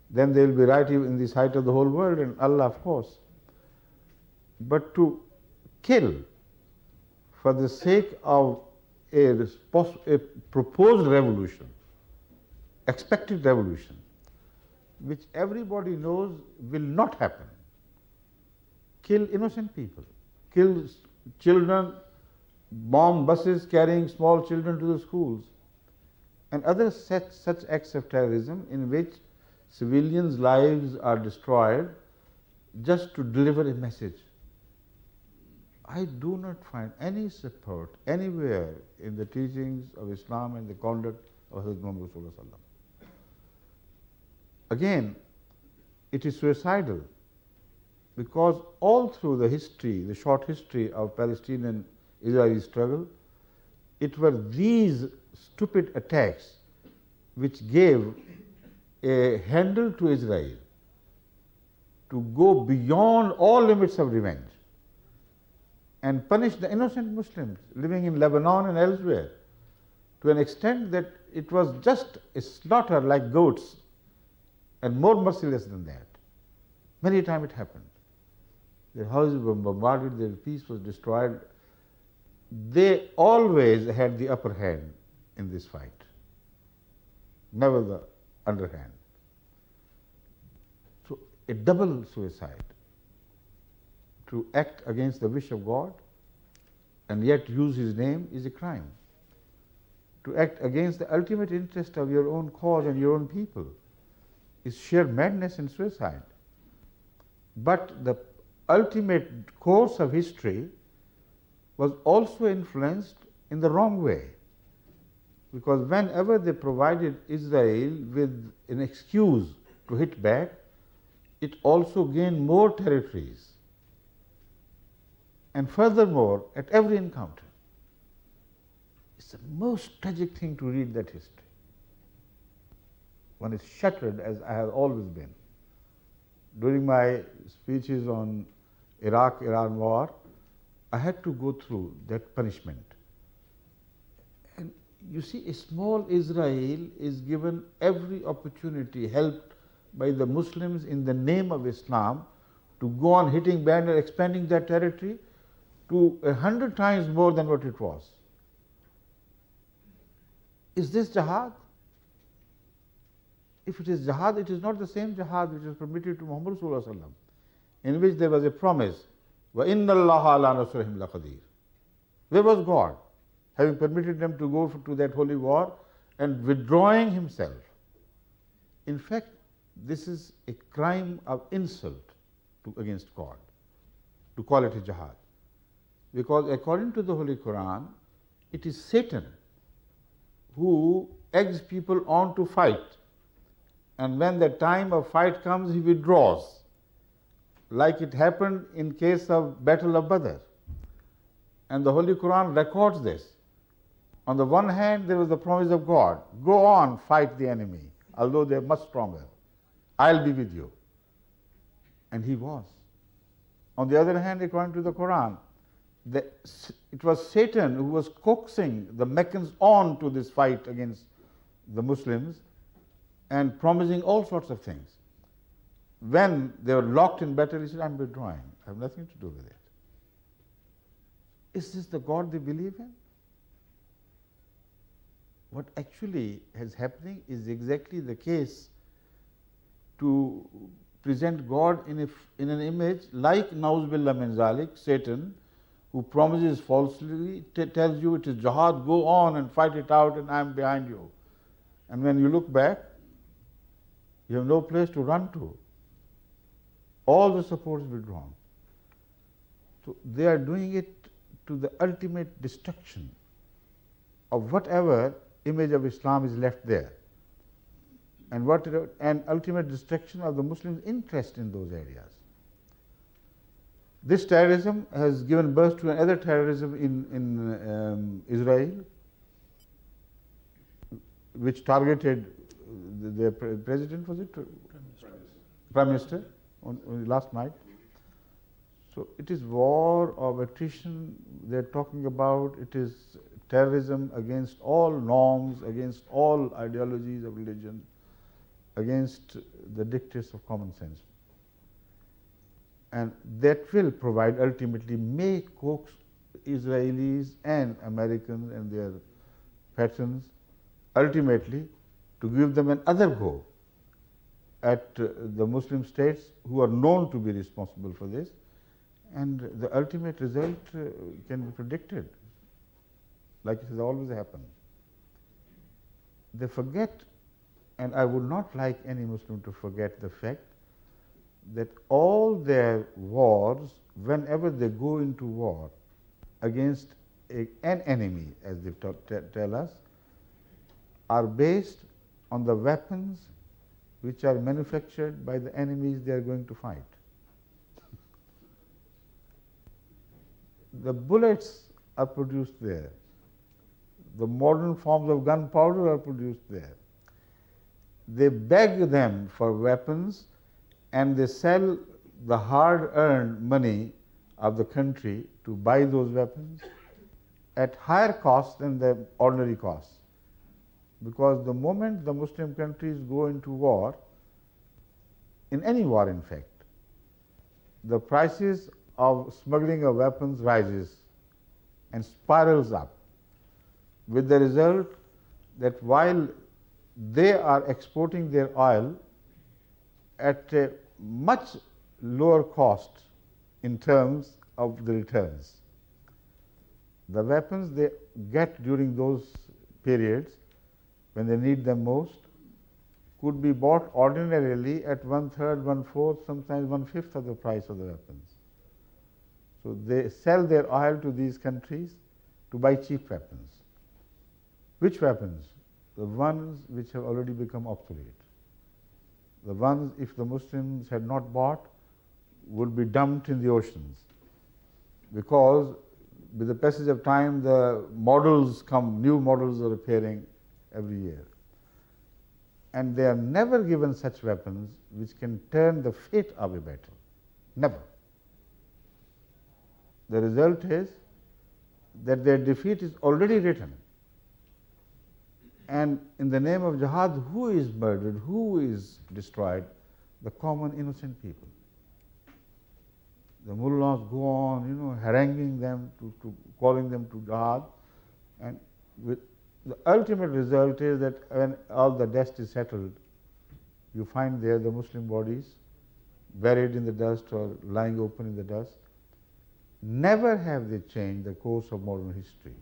then they will be right in the sight of the whole world and Allah, of course. But to kill for the sake of a proposed revolution, expected revolution, which everybody knows will not happen, kill innocent people, kill children, bomb buses carrying small children to the schools, and other such acts of terrorism in which civilians' lives are destroyed just to deliver a message. I do not find any support anywhere in the teachings of Islam and the conduct of Hazrat Muhammad Rasulullah. Again, it is suicidal because all through the history, the short history of Palestinian-Israeli struggle, it were these stupid attacks which gave a handle to Israel to go beyond all limits of revenge and punish the innocent Muslims living in Lebanon and elsewhere to an extent that it was just a slaughter like goats and more merciless than that. Many times it happened. Their houses were bombarded, their peace was destroyed. They always had the upper hand in this fight, never the underhand. So a double suicide. To act against the wish of God and yet use His name is a crime. To act against the ultimate interest of your own cause and your own people is sheer madness and suicide. But the ultimate course of history was also influenced in the wrong way, because whenever they provided Israel with an excuse to hit back, it also gained more territories. And furthermore, at every encounter, it's the most tragic thing to read that history. One is shattered, as I have always been. During my speeches on Iraq-Iran war, I had to go through that punishment. And you see, a small Israel is given every opportunity, helped by the Muslims in the name of Islam, to go on hitting back and expanding their territory to 100 times more than what it was. Is this jihad? If it is jihad, it is not the same jihad which was permitted to Muhammad Sallallahu Alaihi Wasallam, in which there was a promise, وَإِنَّ اللَّهَ عَلَى نَصْرِهِمْ لَقَدِيرٌ. Where was God, having permitted them to go to that holy war and withdrawing Himself? In fact, this is a crime of insult against God, to call it a jihad. Because according to the Holy Quran, it is Satan who eggs people on to fight. And when the time of fight comes, he withdraws, like it happened in case of Battle of Badr. And the Holy Quran records this. On the one hand, there was the promise of God, go on, fight the enemy, although they are much stronger. I'll be with you. And he was. On the other hand, according to the Quran, it was Satan who was coaxing the Meccans on to this fight against the Muslims and promising all sorts of things. When they were locked in battle, he said, I'm withdrawing. I have nothing to do with it. Is this the God they believe in? What actually is happening is exactly the case to present God in an image like Nauz Billah min Zalik, Satan, who promises falsely, tells you it is jihad, go on and fight it out and I am behind you. And when you look back, you have no place to run to. All the support is withdrawn. So they are doing it to the ultimate destruction of whatever image of Islam is left there, and ultimate destruction of the Muslims' interest in those areas. This terrorism has given birth to another terrorism in Israel, which targeted the president, was it? Prime Minister, on last night. So it is war of attrition they're talking about. It is terrorism against all norms, against all ideologies of religion, against the dictates of common sense. And that will provide, ultimately, may coax Israelis and Americans and their patrons, ultimately, to give them another go at the Muslim states who are known to be responsible for this, and the ultimate result can be predicted, like it has always happened. They forget, and I would not like any Muslim to forget the fact that all their wars, whenever they go into war against an enemy, as they tell us, are based on the weapons which are manufactured by the enemies they are going to fight. The bullets are produced there. The modern forms of gunpowder are produced there. They beg them for weapons and they sell the hard-earned money of the country to buy those weapons at higher cost than the ordinary cost. Because the moment the Muslim countries go into war, in any war in fact, the prices of smuggling of weapons rises and spirals up, with the result that while they are exporting their oil at a much lower cost in terms of the returns. The weapons they get during those periods when they need them most could be bought ordinarily at 1/3, 1/4, sometimes 1/5 of the price of the weapons. So they sell their oil to these countries to buy cheap weapons. Which weapons? The ones which have already become obsolete. The ones, if the Muslims had not bought, would be dumped in the oceans, because with the passage of time the models come, new models are appearing every year. And they are never given such weapons which can turn the fate of a battle. Never. The result is that their defeat is already written. And in the name of jihad, who is murdered, who is destroyed? The common innocent people. The mullahs go on, haranguing them, to calling them to jihad, and the ultimate result is that when all the dust is settled, you find there the Muslim bodies buried in the dust or lying open in the dust. Never have they changed the course of modern history,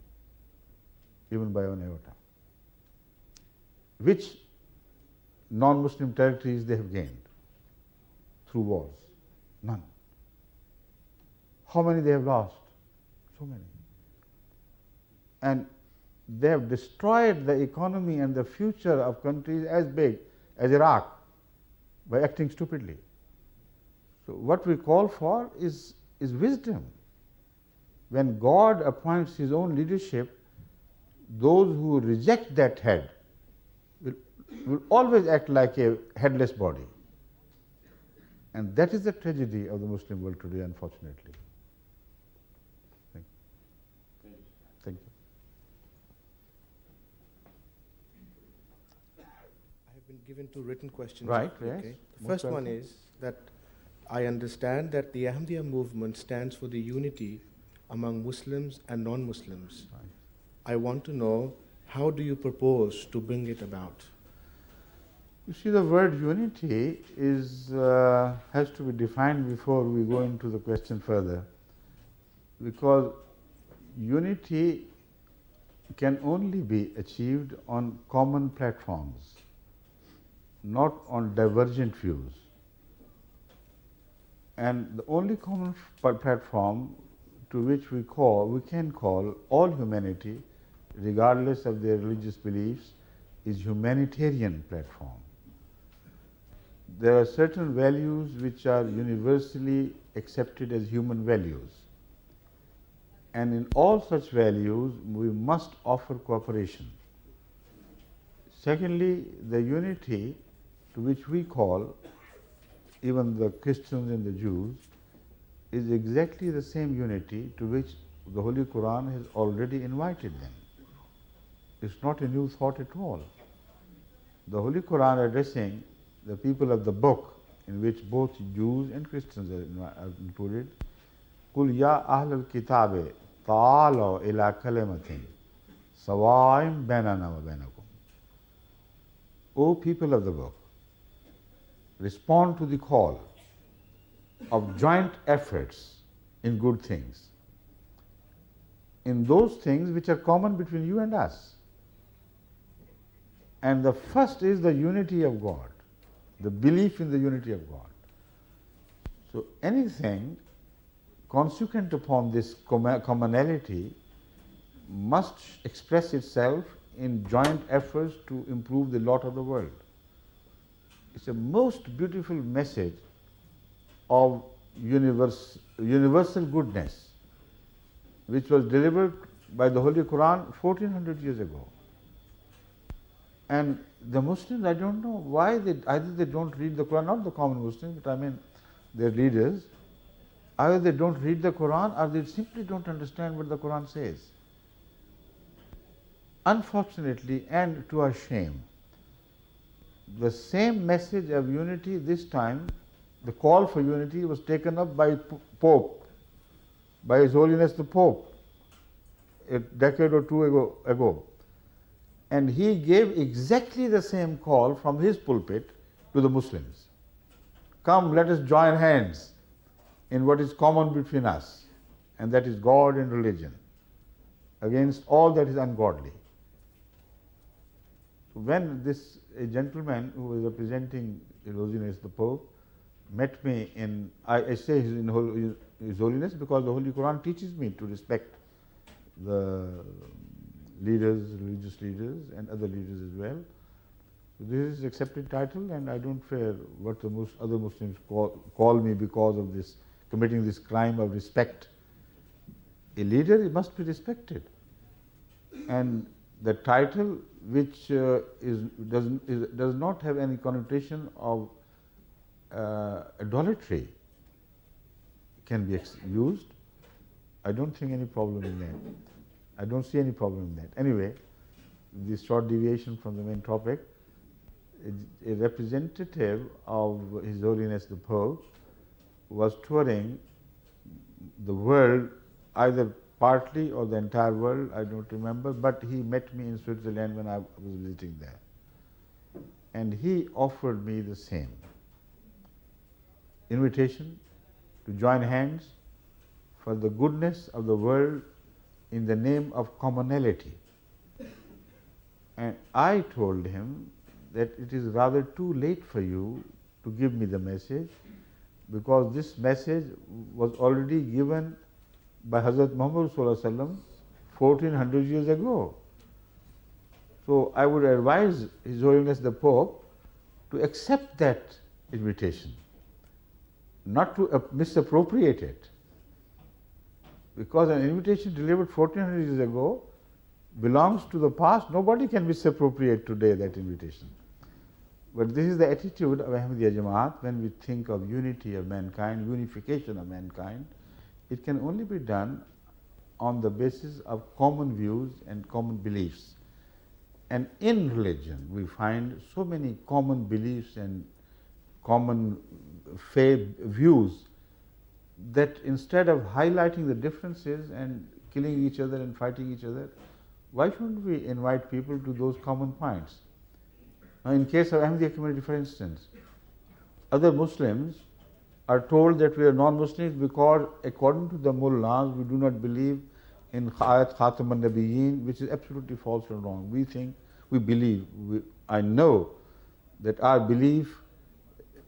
even by an iota. Which non-Muslim territories they have gained through wars? None. How many they have lost? So many. And they have destroyed the economy and the future of countries as big as Iraq by acting stupidly. So what we call for is wisdom. When God appoints His own leadership, those who reject that head will always act like a headless body. And that is the tragedy of the Muslim world today, unfortunately. Thank you. I have been given 2 written questions. Right, yes. Okay. The first one is that I understand that the Ahmadiyya movement stands for the unity among Muslims and non-Muslims. Right. I want to know, how do you propose to bring it about? You see, the word unity has to be defined before we go into the question further, because unity can only be achieved on common platforms, not on divergent views. And the only common platform to which we can call all humanity, regardless of their religious beliefs, is humanitarian platform. There are certain values which are universally accepted as human values. And in all such values, we must offer cooperation. Secondly, the unity to which we call even the Christians and the Jews is exactly the same unity to which the Holy Quran has already invited them. It's not a new thought at all. The Holy Quran addressing the people of the book, in which both Jews and Christians are included, قُلْ يَا أَهْلَ الْكِتَابِ تَعَالَوْا إِلَىٰ كَلِمَةٍ سَوَاءٍ بَيْنَنَا وَبَيْنَكُمْ. O people of the book, respond to the call of joint efforts in good things, in those things which are common between you and us. And the first is the unity of God, the belief in the unity of God. So anything consequent upon this commonality must express itself in joint efforts to improve the lot of the world. It's a most beautiful message of universal goodness, which was delivered by the Holy Quran 1400 years ago. And the Muslims, I don't know why either they don't read the Quran, not the common Muslims, but I mean their leaders, either they don't read the Quran or they simply don't understand what the Quran says. Unfortunately, and to our shame, the same message of unity this time, the call for unity, was taken up by Pope, by His Holiness the Pope, a decade or two ago. And he gave exactly the same call from his pulpit to the Muslims. come, let us join hands in what is common between us, and that is God and religion, against all that is ungodly. So when a gentleman who was representing His Holiness the Pope met me in, I say His Holiness because the Holy Quran teaches me to respect the leaders, religious leaders, and other leaders as well. So this is accepted title, and I don't fear what the other Muslims call me because of this, committing this crime of respect. A leader must be respected, and the title, which does not have any connotation of idolatry, can be used. I don't think any problem in that. I don't see any problem in that. Anyway, this short deviation from the main topic, a representative of His Holiness the Pope was touring the world, either partly or the entire world, I don't remember, but he met me in Switzerland when I was visiting there. And he offered me the same invitation to join hands for the goodness of the world in the name of commonality. And I told him that it is rather too late for you to give me the message, because this message was already given by Hazrat Muhammad 1400 years ago. So I would advise His Holiness the Pope to accept that invitation, not to misappropriate it. Because an invitation delivered 1400 years ago belongs to the past. Nobody can misappropriate today that invitation. But this is the attitude of Ahmadiyya Jamaat when we think of unity of mankind, unification of mankind. It can only be done on the basis of common views and common beliefs. And in religion, we find so many common beliefs and common faith views that instead of highlighting the differences and killing each other and fighting each other, why shouldn't we invite people to those common points? Now, in case of Ahmadiyya community, for instance, other Muslims are told that we are non-Muslims because according to the mullahs we do not believe in Ayat Khatam al-Nabiyyin, which is absolutely false and wrong. We think, we believe, I know that our belief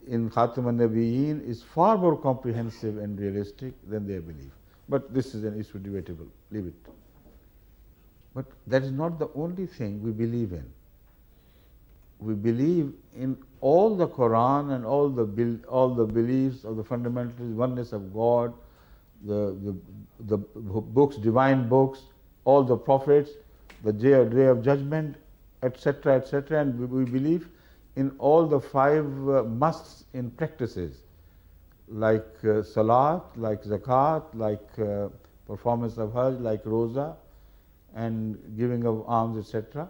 in Khatam al-Nabiyyin is far more comprehensive and realistic than their belief. But this is an issue debatable, leave it. But that is not the only thing we believe in. We believe in all the Quran and all the beliefs of the fundamentals, oneness of God, the books, divine books, all the prophets, the day of judgment, etc., etc. And we believe in all the 5 musts in practices, like salat, like zakat, like performance of hajj, like roza, and giving of alms, etc.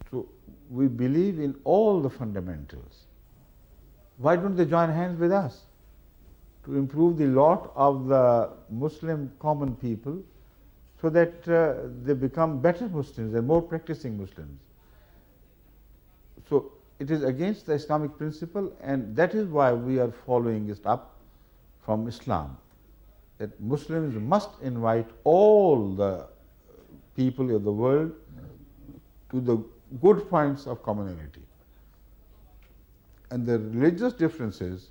So we believe in all the fundamentals. Why don't they join hands with us to improve the lot of the Muslim common people so that they become better Muslims and more practicing Muslims? So it is against the Islamic principle, and that is why we are following it up from Islam, that Muslims must invite all the people of the world to the good points of commonality. And the religious differences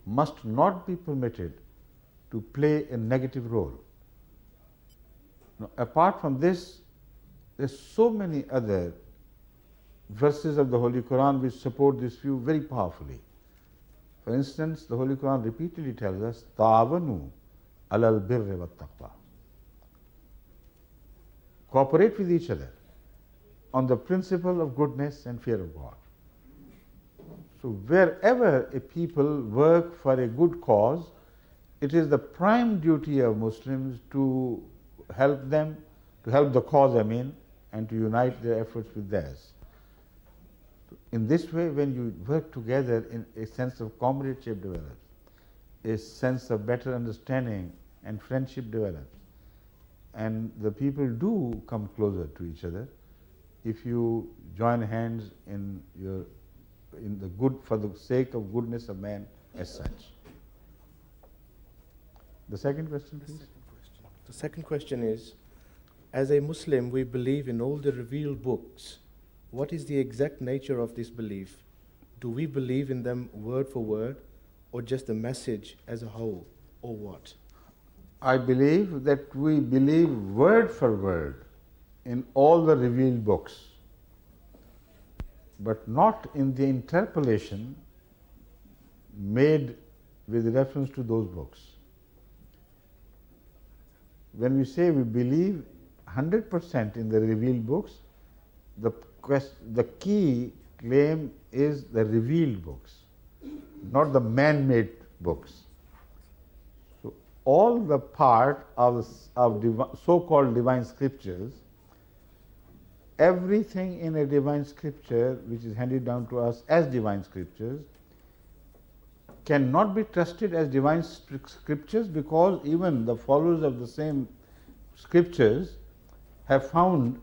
must not be permitted to play a negative role. Now, apart from this, there are so many other verses of the Holy Quran which support this view very powerfully. For instance, the Holy Quran repeatedly tells us, Ta'awanu alal birri wat taqwa. Cooperate with each other on the principle of goodness and fear of God. So wherever a people work for a good cause, it is the prime duty of Muslims to help them, to help the cause, and to unite their efforts with theirs. In this way, when you work together, in a sense of comradeship develops, a sense of better understanding and friendship develops, and the people do come closer to each other if you join hands in your in the good, for the sake of goodness of man as such. The second question, please. The second question is, as a Muslim, we believe in all the revealed books. What is the exact nature of this belief? Do we believe in them word for word, or just the message as a whole, or what? I believe that we believe word for word in all the revealed books, but not in the interpolation made with reference to those books. When we say we believe 100% in the revealed books, the key claim is the revealed books, not the man-made books. So all the part of so-called divine scriptures, everything in a divine scripture which is handed down to us as divine scriptures cannot be trusted as divine scriptures, because even the followers of the same scriptures have found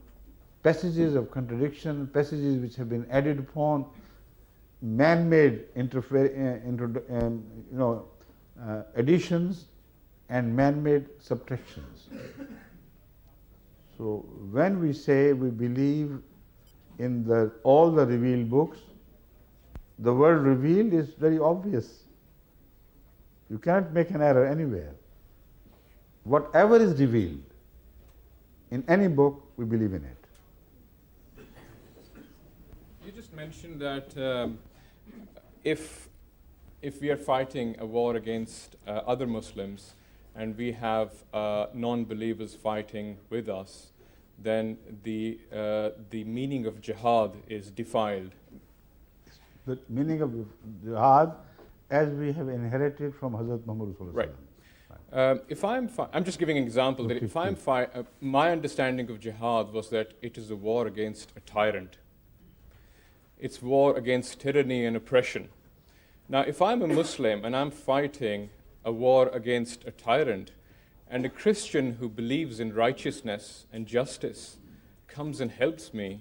passages of contradiction, passages which have been added upon, man-made additions and man-made subtractions. So when we say we believe in all the revealed books, the word revealed is very obvious. You cannot make an error anywhere. Whatever is revealed in any book, we believe in it. You just mentioned that if we are fighting a war against other Muslims and we have non-believers fighting with us, then the meaning of jihad is defiled. The meaning of jihad, as we have inherited from Hazrat Muhammad Sallallahu Alaihi Wasallam. If I'm just giving an example, that if I'm my understanding of jihad was that it is a war against a tyrant. It's war against tyranny and oppression. Now, if I'm a Muslim and I'm fighting a war against a tyrant, and a Christian who believes in righteousness and justice comes and helps me,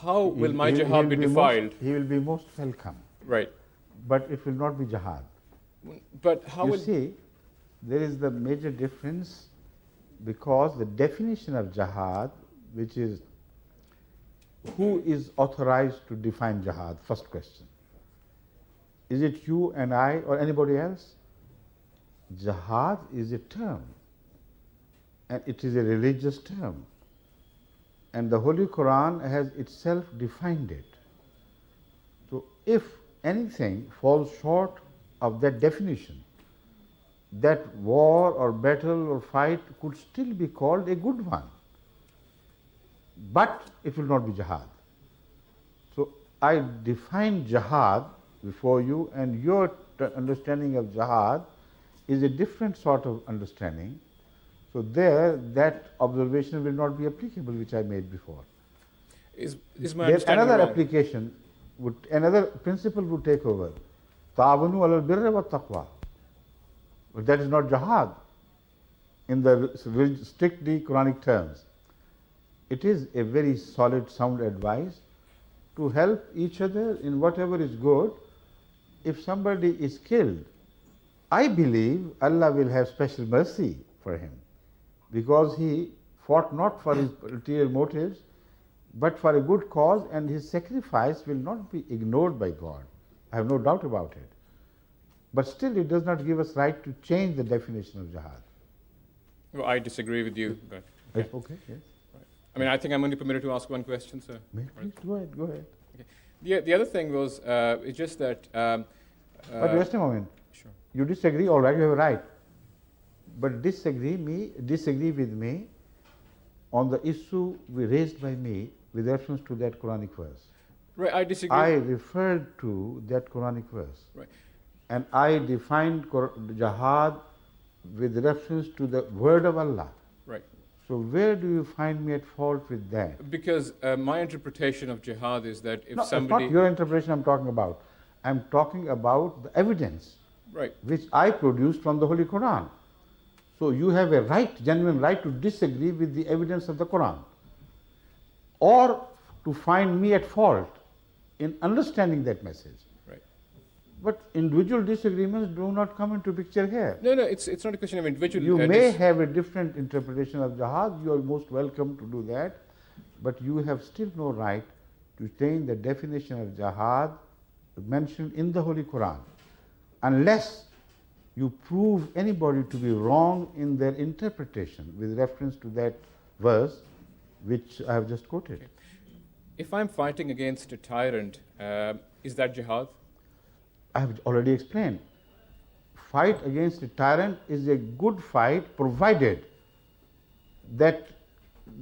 how will my jihad be defiled? He will be most welcome. Right. But it will not be jihad. But how will... You see, there is the major difference, because the definition of jihad, which is who is authorized to define jihad, first question. Is it you and I or anybody else? Jihad is a term, and it is a religious term, and the Holy Quran has itself defined it. So if anything falls short of that definition, that war or battle or fight could still be called a good one, but it will not be jihad. So I define jihad before you, and your understanding of jihad is a different sort of understanding. So there, that observation will not be applicable, which I made before. Is my understanding another wrong? application another principle would take over. Ta'awanu alal birri wa taqwa. But that is not jihad in the strictly Quranic terms. It is a very solid, sound advice to help each other in whatever is good. If somebody is killed, I believe Allah will have special mercy for him, because he fought not for his ulterior motives, but for a good cause, and his sacrifice will not be ignored by God. I have no doubt about it. But still, it does not give us right to change the definition of jihad. Well, I disagree with you. But Okay, yes. I mean, I think I'm only permitted to ask one question, sir. Please, go ahead, go ahead. Okay. The other thing was, it's just that... But just a moment. Sure. You disagree, all right, you have a right. But disagree with me on the issue raised by me with reference to that Quranic verse. Right, I disagree. I referred to that Quranic verse. Right. And I defined jihad with reference to the word of Allah. Right. So where do you find me at fault with that? Because my interpretation of jihad is that if No, somebody... it's not your interpretation I'm talking about. I'm talking about the evidence, right, which I produced from the Holy Quran. So you have a right, genuine right, to disagree with the evidence of the Quran, or to find me at fault in understanding that message. Right. But individual disagreements do not come into picture here. No, it's not a question of individual. You may have a different interpretation of jihad, you are most welcome to do that, but you have still no right to change the definition of jihad mentioned in the Holy Quran, unless you prove anybody to be wrong in their interpretation with reference to that verse which I have just quoted. Okay. If I'm fighting against a tyrant, is that jihad? I have already explained. Fight against a tyrant is a good fight provided that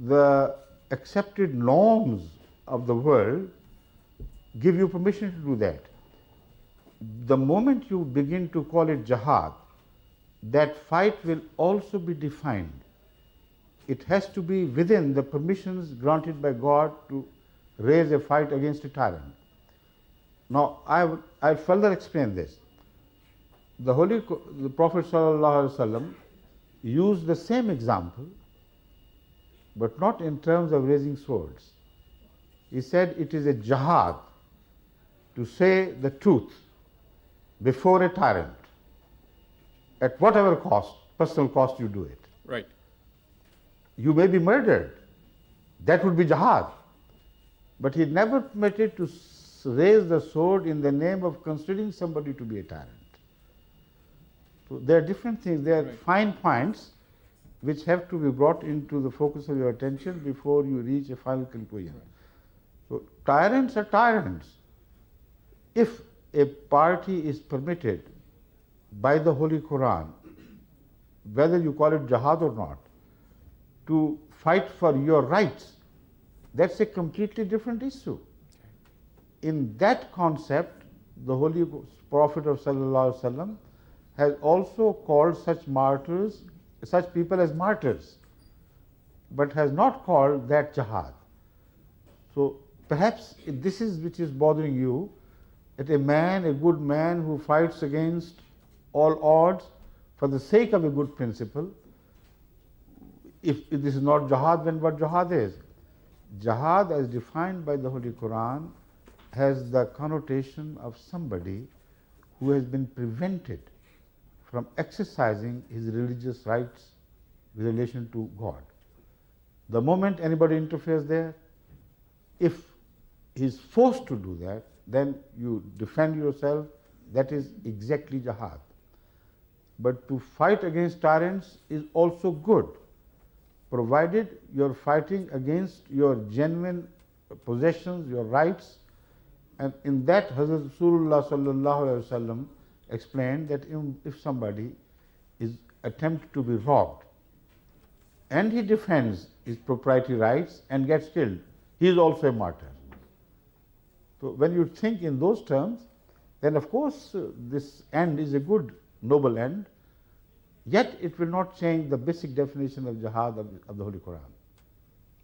the accepted norms of the world give you permission to do that. The moment you begin to call it jihad, that fight will also be defined. It has to be within the permissions granted by God to raise a fight against a tyrant. Now, I further explain this. The Prophet ﷺ used the same example, but not in terms of raising swords. He said it is a jihad to say the truth before a tyrant, at whatever cost, personal cost you do it. Right. You may be murdered. That would be jihad. But he never permitted to raise the sword in the name of considering somebody to be a tyrant. So there are different things, there are Right. fine points which have to be brought into the focus of your attention before you reach a final conclusion. So tyrants are tyrants. If a party is permitted by the Holy Quran, whether you call it jihad or not, to fight for your rights, that's a completely different issue. In that concept, the Holy Prophet of Sallallahu Alaihi Wasallam has also called such martyrs, such people as martyrs, but has not called that jihad. So perhaps this is which is bothering you, that a man, a good man who fights against all odds for the sake of a good principle, if this is not jihad, then what jihad is? Jihad, as defined by the Holy Quran, has the connotation of somebody who has been prevented from exercising his religious rights with relation to God. The moment anybody interferes there, if he is forced to do that, then you defend yourself, that is exactly jihad. But to fight against tyrants is also good, provided you are fighting against your genuine possessions, your rights. And in that, Hazrat Rasulullah Sallallahu Alaihi Wasallam explained that if somebody is attempted to be robbed and he defends his proprietary rights and gets killed, he is also a martyr. So when you think in those terms, then of course this end is a good, noble end, yet it will not change the basic definition of jihad of the Holy Quran.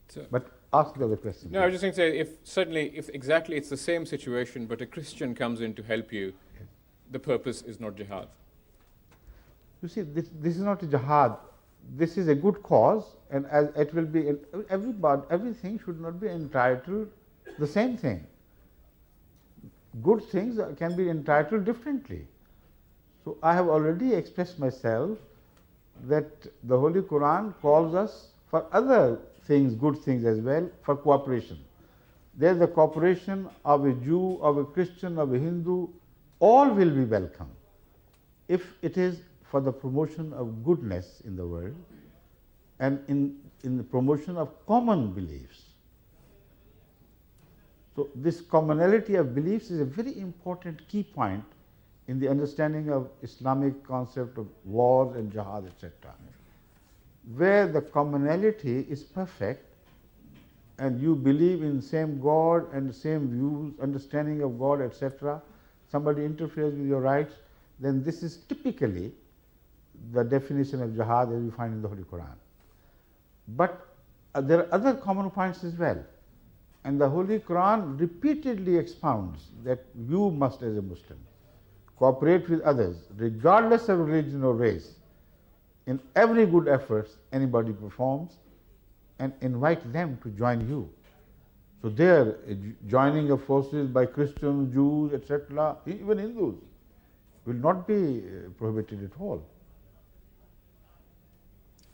So, but ask the other question. no, I was just going to say, if exactly it's the same situation, but a Christian comes in to help you, the purpose is not jihad. You see, this is not a jihad. This is a good cause, and as it will be, everything should not be entitled the same thing. Good things can be entitled differently. So I have already expressed myself that the Holy Quran calls us for other things, good things as well, for cooperation. There is the cooperation of a Jew, of a Christian, of a Hindu, all will be welcome if it is for the promotion of goodness in the world and in the promotion of common beliefs. So this commonality of beliefs is a very important key point in the understanding of Islamic concept of wars and jihad, etc. Where the commonality is perfect and you believe in same God and same views, understanding of God, etc., somebody interferes with your rights, then this is typically the definition of jihad as we find in the Holy Quran. But there are other common points as well. And the Holy Quran repeatedly expounds that you must, as a Muslim, cooperate with others, regardless of religion or race, in every good effort anybody performs, and invite them to join you. So there, joining of forces by Christians, Jews, etc., even Hindus, will not be prohibited at all.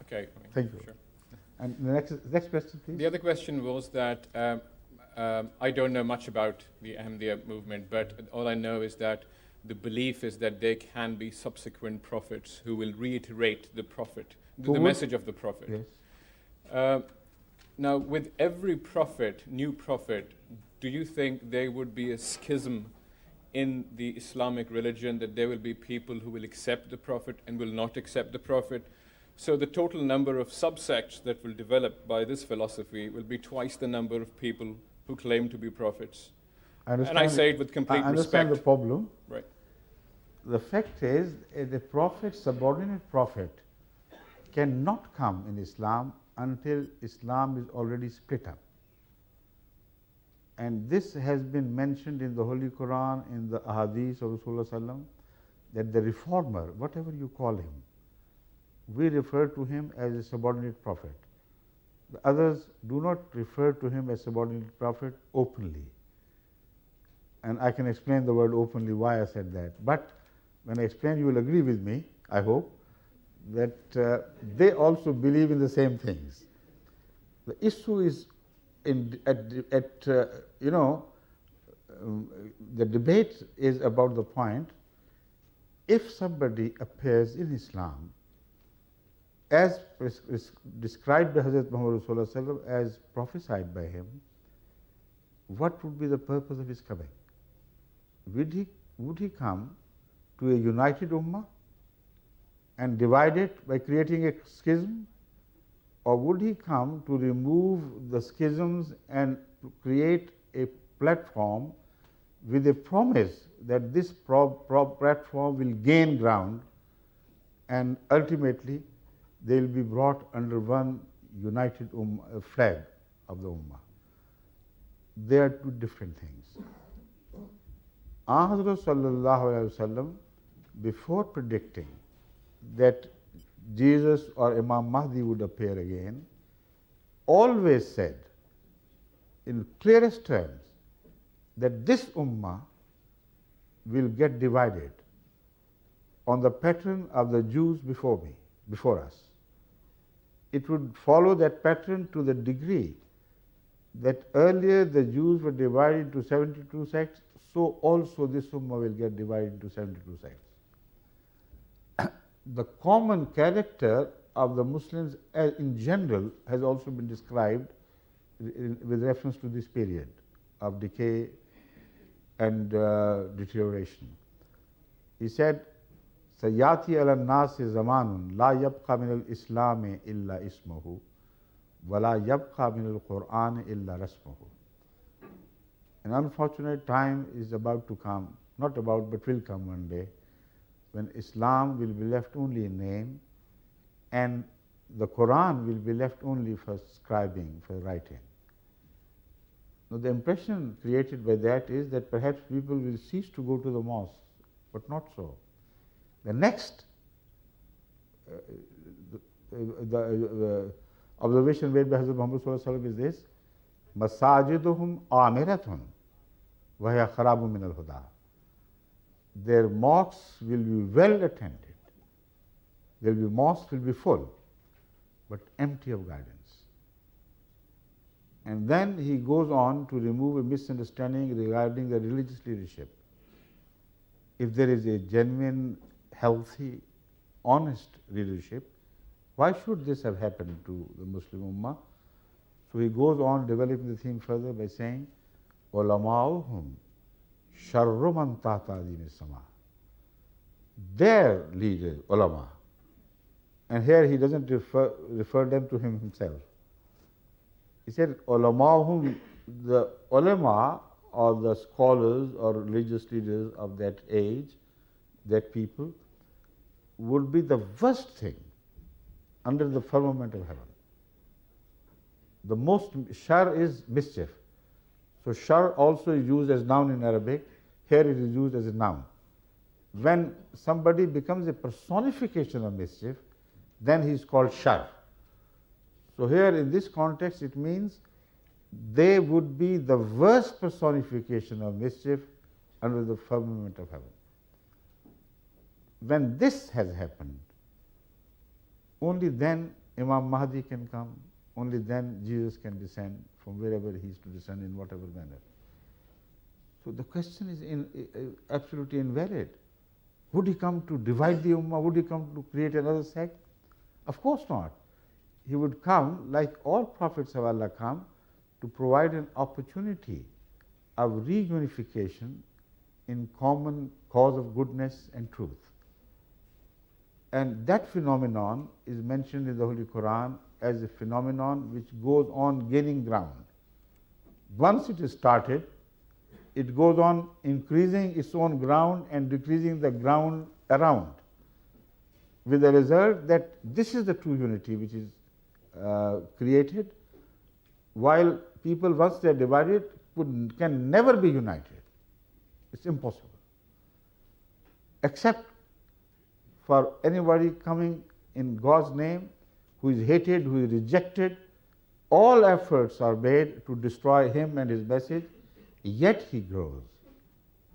Okay. Thank you. Sure. And the next question, please. The other question was that I don't know much about the Ahmadiyya movement, but all I know is that the belief is that there can be subsequent prophets who will reiterate the prophet, the message of the prophet. Yes. Now, with every prophet, new prophet, do you think there would be a schism in the Islamic religion, that there will be people who will accept the prophet and will not accept the prophet? So the total number of subsects that will develop by this philosophy will be twice the number of people who claim to be prophets. And I say it with complete respect. I understand the problem. Right. The fact is, the prophet, subordinate prophet, cannot come in Islam until Islam is already split up. And this has been mentioned in the Holy Quran, in the Ahadith of Rasulullah, that the reformer, whatever you call him, we refer to him as a subordinate prophet. The others do not refer to him as subordinate prophet openly. And I can explain the word openly why I said that. But when I explain, you will agree with me, I hope, that they also believe in the same things. The issue is the debate is about the point, if somebody appears in Islam as described by Hazrat Muhammad Rasulullah as prophesied by him, what would be the purpose of his coming? Would he come to a united ummah and divide it by creating a schism, or would he come to remove the schisms and to create a platform with a promise that this platform will gain ground and ultimately they will be brought under one united flag of the ummah? They are two different things. Hazrat Sallallahu Alaihi Wasallam, before predicting that Jesus or Imam Mahdi would appear again, always said in clearest terms that this ummah will get divided on the pattern of the Jews before us. It would follow that pattern to the degree that earlier the Jews were divided into 72 sects, so also this ummah will get divided into 72 sects. The common character of the Muslims in general has also been described with reference to this period of decay and deterioration. He said, Sayyati ala nasi zamanun la yabqa min al-Islami illa ismuhu wa la yabqa min al-Qur'an illa rasmuhu. An unfortunate time is about to come, not about but will come one day, when Islam will be left only in name and the Quran will be left only for scribing, for writing. Now, the impression created by that is that perhaps people will cease to go to the mosque, but not so. The next observation made by Hazrat Muhammad Sallallahu Alaihi Wasallam is this: Masajiduhum amiratun wa hiya kharabu min al-huda. Their mosques will be well attended. Mosques will be full, but empty of guidance. And then he goes on to remove a misunderstanding regarding the religious leadership. If there is a genuine, healthy, honest leadership, why should this have happened to the Muslim Ummah? So he goes on developing the theme further by saying, Ulama'uhum sharru man tahta adimi sama. Their leaders, ulama. And here he doesn't refer them to him himself. He said, Ulama'uhum, the ulama or the scholars or religious leaders of that age, that people, would be the worst thing under the firmament of heaven. The most, shar is mischief. So shar also is used as noun in Arabic. Here it is used as a noun. When somebody becomes a personification of mischief, then he is called shar. So here in this context it means they would be the worst personification of mischief under the firmament of heaven. When this has happened, only then Imam Mahdi can come, only then Jesus can descend from wherever he is to descend in whatever manner. So the question is absolutely invalid. Would he come to divide the Ummah? Would he come to create another sect? Of course not. He would come, like all prophets of Allah come, to provide an opportunity of reunification in common cause of goodness and truth. And that phenomenon is mentioned in the Holy Quran as a phenomenon which goes on gaining ground. Once it is started, it goes on increasing its own ground and decreasing the ground around, with the result that this is the true unity which is created, while people, once they are divided, can never be united. It's impossible. Except for anybody coming in God's name, who is hated, who is rejected, all efforts are made to destroy him and his message, yet he grows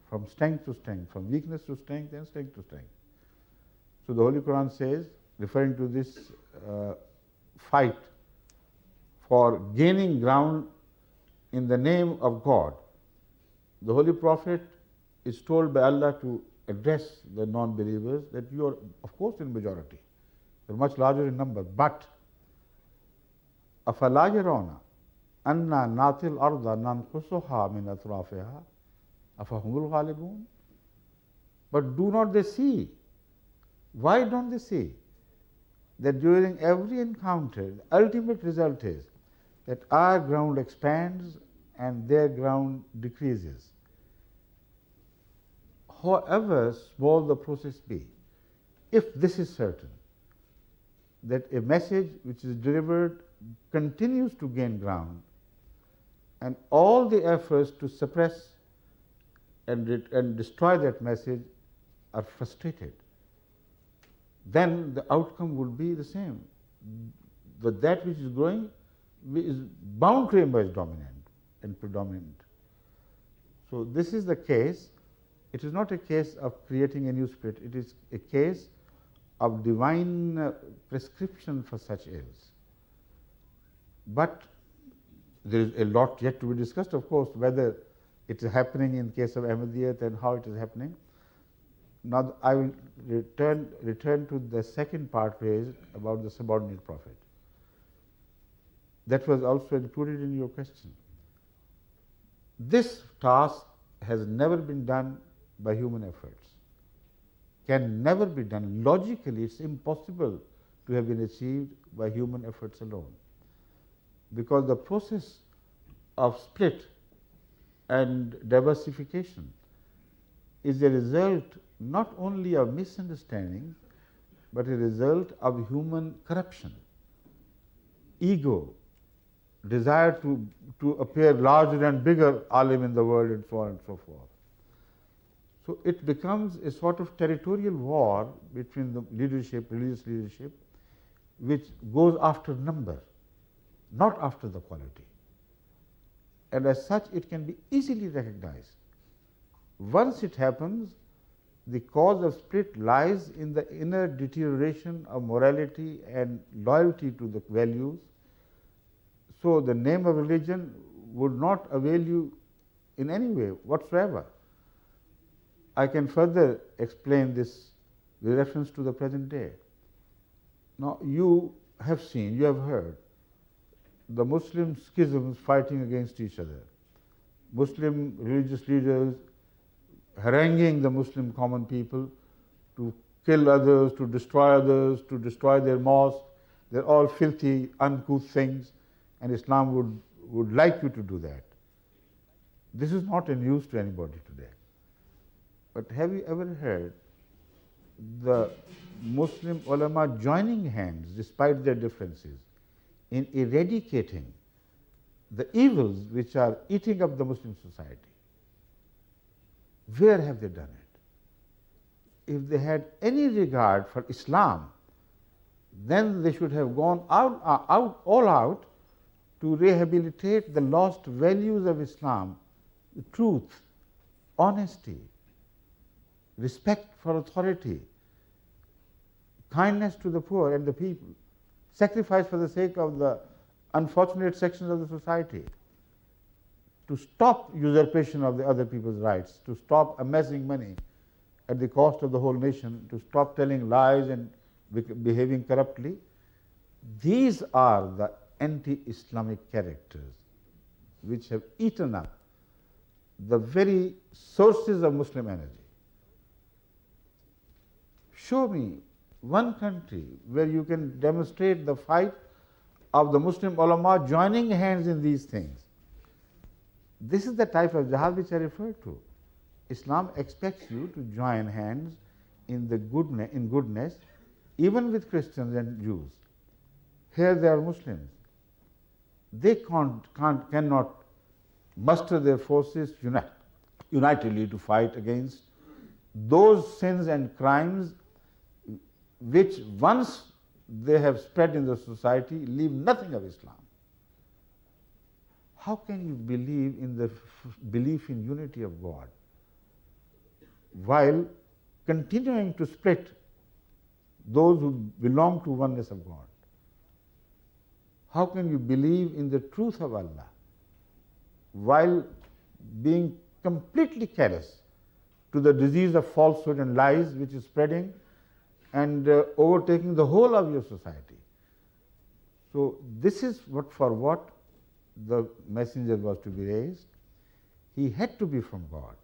from strength to strength, from weakness to strength and strength to strength. So the Holy Quran says, referring to this fight for gaining ground in the name of God, the Holy Prophet is told by Allah to address the non-believers that you are, of course, in majority. You are much larger in number, but أَفَلَا يَرَوْنَ أَنَّا نَأْتِي الْأَرْضَ نَنْقُصُهَا مِنْ أَطْرَافِهَا أَفَهُمُ الْغَالِبُونَ. But do not they see? Why don't they see that during every encounter, the ultimate result is that our ground expands and their ground decreases? However small the process be, if this is certain, that a message which is delivered continues to gain ground, and all the efforts to suppress and destroy that message are frustrated, then the outcome would be the same. But that which is growing is bound to emerge dominant and predominant. So this is the case. It is not a case of creating a new spirit. It is a case of divine prescription for such ills. But there is a lot yet to be discussed, of course, whether it is happening in case of Ahmadiyyat and how it is happening. Now I will return to the second part raised about the subordinate prophet. That was also included in your question. This task has never been done by human efforts, can never be done. Logically, it's impossible to have been achieved by human efforts alone, because the process of split and diversification is a result not only of misunderstanding, but a result of human corruption, ego, desire to appear larger and bigger alim in the world, and so on and so forth. So it becomes a sort of territorial war between the leadership, religious leadership, which goes after number, not after the quality. And as such, it can be easily recognized. Once it happens, the cause of split lies in the inner deterioration of morality and loyalty to the values. So the name of religion would not avail you in any way whatsoever. I can further explain this with reference to the present day. Now you have seen, you have heard the Muslim schisms fighting against each other, Muslim religious leaders haranguing the Muslim common people to kill others, to destroy their mosques. They're all filthy, uncouth things, and Islam would like you to do that. This is not a news to anybody today. But have you ever heard the Muslim ulama joining hands, despite their differences, in eradicating the evils which are eating up the Muslim society? Where have they done it? If they had any regard for Islam, then they should have gone all out to rehabilitate the lost values of Islam, the truth, honesty, respect for authority, kindness to the poor and the people, sacrifice for the sake of the unfortunate sections of the society, to stop usurpation of the other people's rights, to stop amassing money at the cost of the whole nation, to stop telling lies and behaving corruptly. These are the anti-Islamic characters which have eaten up the very sources of Muslim energy. Show me one country where you can demonstrate the fight of the Muslim ulama joining hands in these things. This is the type of jihad which I referred to. Islam expects you to join hands in goodness, even with Christians and Jews. Here they are Muslims. They cannot muster their forces unitedly to fight against those sins and crimes which, once they have spread in the society, leave nothing of Islam. How can you believe in the belief in unity of God while continuing to split those who belong to oneness of God? How can you believe in the truth of Allah while being completely callous to the disease of falsehood and lies which is spreading and overtaking the whole of your society? So this is what the messenger was to be raised. He had to be from God.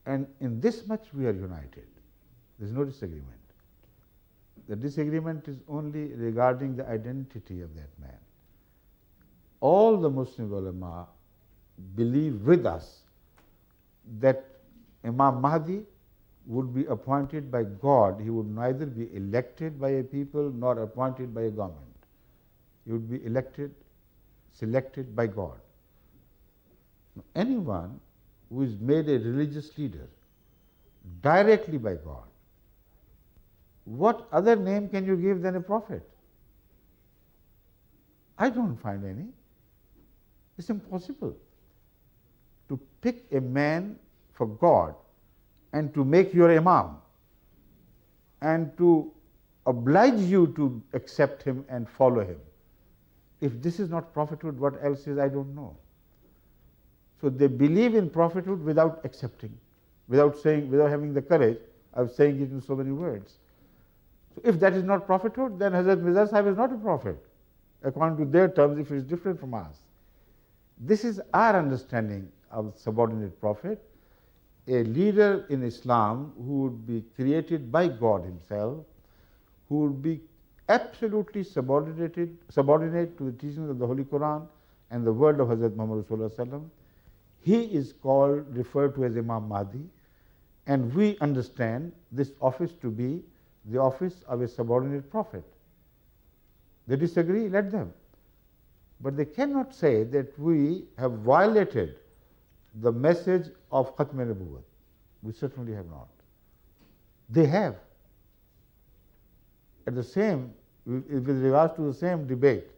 And in this much we are united. There is no disagreement. The disagreement is only regarding the identity of that man. All the Muslim ulama believe with us that Imam Mahdi would be appointed by God. He would neither be elected by a people nor appointed by a government. He would be elected, selected by God. Anyone who is made a religious leader directly by God, what other name can you give than a prophet? I don't find any. It's impossible to pick a man for God and to make your imam and to oblige you to accept him and follow him. If this is not prophethood, what else is, I don't know. So they believe in prophethood without accepting, without having the courage of saying it in so many words. So if that is not prophethood, then Hazrat Mirza Sahib is not a prophet, according to their terms, if it is different from us. This is our understanding of subordinate prophet, a leader in Islam who would be created by God himself, who would be absolutely subordinate to the teachings of the Holy Quran and the word of Hazrat Muhammad Sallallahu Alaihi Wasallam. He is referred to as Imam Mahdi, and we understand this office to be the office of a subordinate prophet. They disagree, let them. But they cannot say that we have violated the message of Khatm al-Nubuwwat. We certainly have not. They have. With regards to the same debate,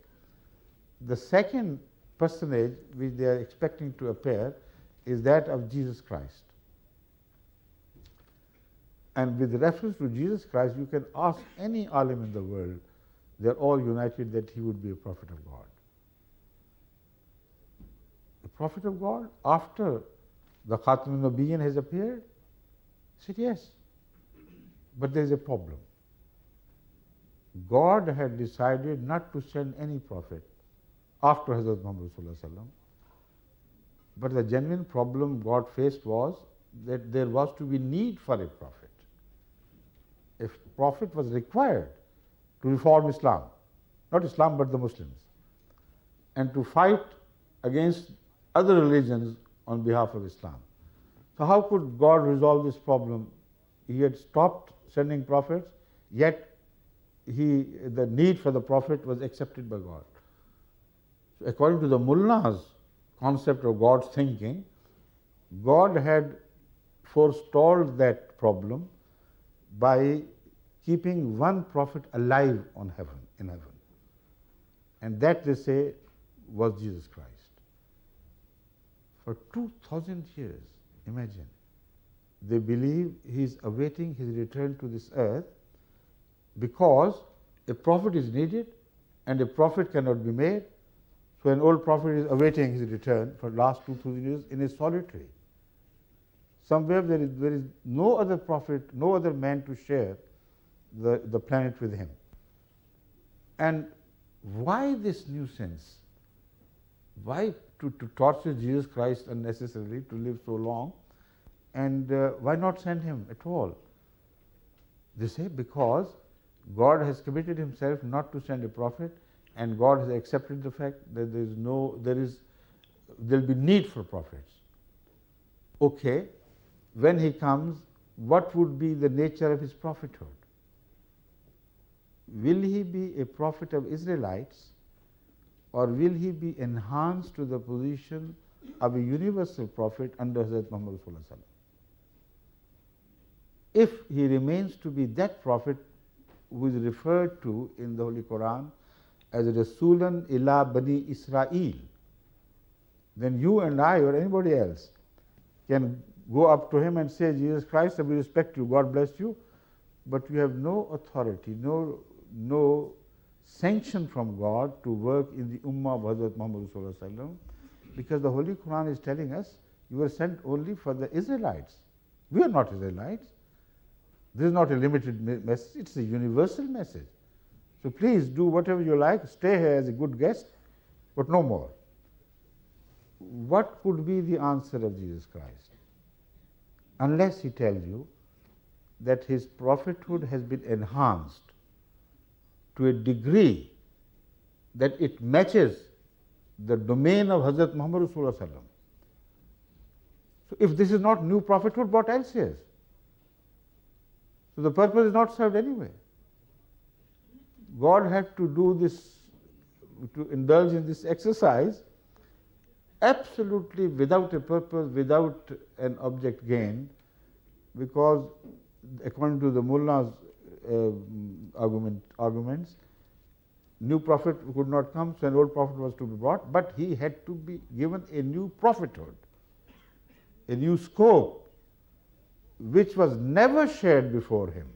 the second personage which they are expecting to appear is that of Jesus Christ. And with reference to Jesus Christ, you can ask any alim in the world, they are all united that he would be a prophet of God. A prophet of God after the Khatam al-Nabiyyin has appeared? I said yes. But there is a problem. God had decided not to send any prophet after Hazrat Muhammad Sallallahu Alaihi Wasallam. But the genuine problem God faced was that there was to be need for a prophet. A prophet was required to reform Islam, not Islam but the Muslims, and to fight against other religions on behalf of Islam. So how could God resolve this problem? He had stopped sending prophets, yet the need for the prophet was accepted by God. So according to the mullah's concept of God's thinking, God had forestalled that problem by keeping one prophet alive in heaven. And that, they say, was Jesus Christ. For 2000 years, imagine, they believe he is awaiting his return to this earth because a prophet is needed and a prophet cannot be made. So an old prophet is awaiting his return for the last 2000 years in a solitary. Somewhere there is no other prophet, no other man to share the planet with him. And why this nuisance? Why to torture Jesus Christ unnecessarily, to live so long? And why not send him at all? They say because God has committed himself not to send a prophet, and God has accepted the fact that there will be need for prophets. Okay, when he comes, what would be the nature of his prophethood? Will he be a prophet of Israelites, or will he be enhanced to the position of a universal prophet under Hazrat Muhammad sallallahu alaihi wasallam? If he remains to be that prophet who is referred to in the Holy Quran as Rasulan ila Bani Israel, then you and I or anybody else can go up to him and say, Jesus Christ, we respect you, God bless you, but you have no authority, no sanction from God to work in the Ummah of Hazrat Muhammad sallallahu alaihi wasallam, because the Holy Quran is telling us you were sent only for the Israelites. We are not Israelites. This is not a limited message, it's a universal message. So please do whatever you like, stay here as a good guest, but no more. What could be the answer of Jesus Christ? Unless he tells you that his prophethood has been enhanced to a degree that it matches the domain of Hazrat Muhammad sallallahu alaihi wasallam. So if this is not new prophethood, what else is? So the purpose is not served anyway. God had to do this, to indulge in this exercise absolutely without a purpose, without an object gained, because according to the mullah's arguments, new prophet could not come, so an old prophet was to be brought, but he had to be given a new prophethood, a new scope, which was never shared before him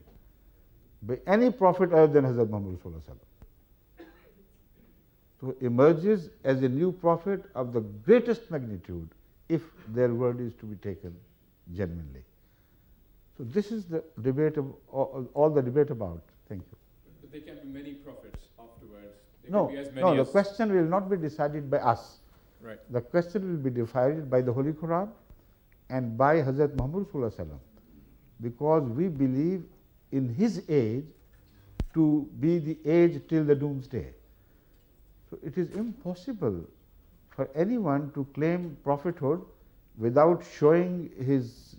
by any prophet other than Hazrat Muhammad sallallahu alaihi wasallam. So emerges as a new prophet of the greatest magnitude, if their word is to be taken genuinely. So this is the debate of all the debate about. Thank you. But there can be many prophets afterwards. There No, can be as many no. The as question will not be decided by us. Right. The question will be decided by the Holy Quran and by Hazrat Muhammad sallallahu alaihi wasallam, because we believe in his age to be the age till the doomsday. So it is impossible for anyone to claim prophethood without showing his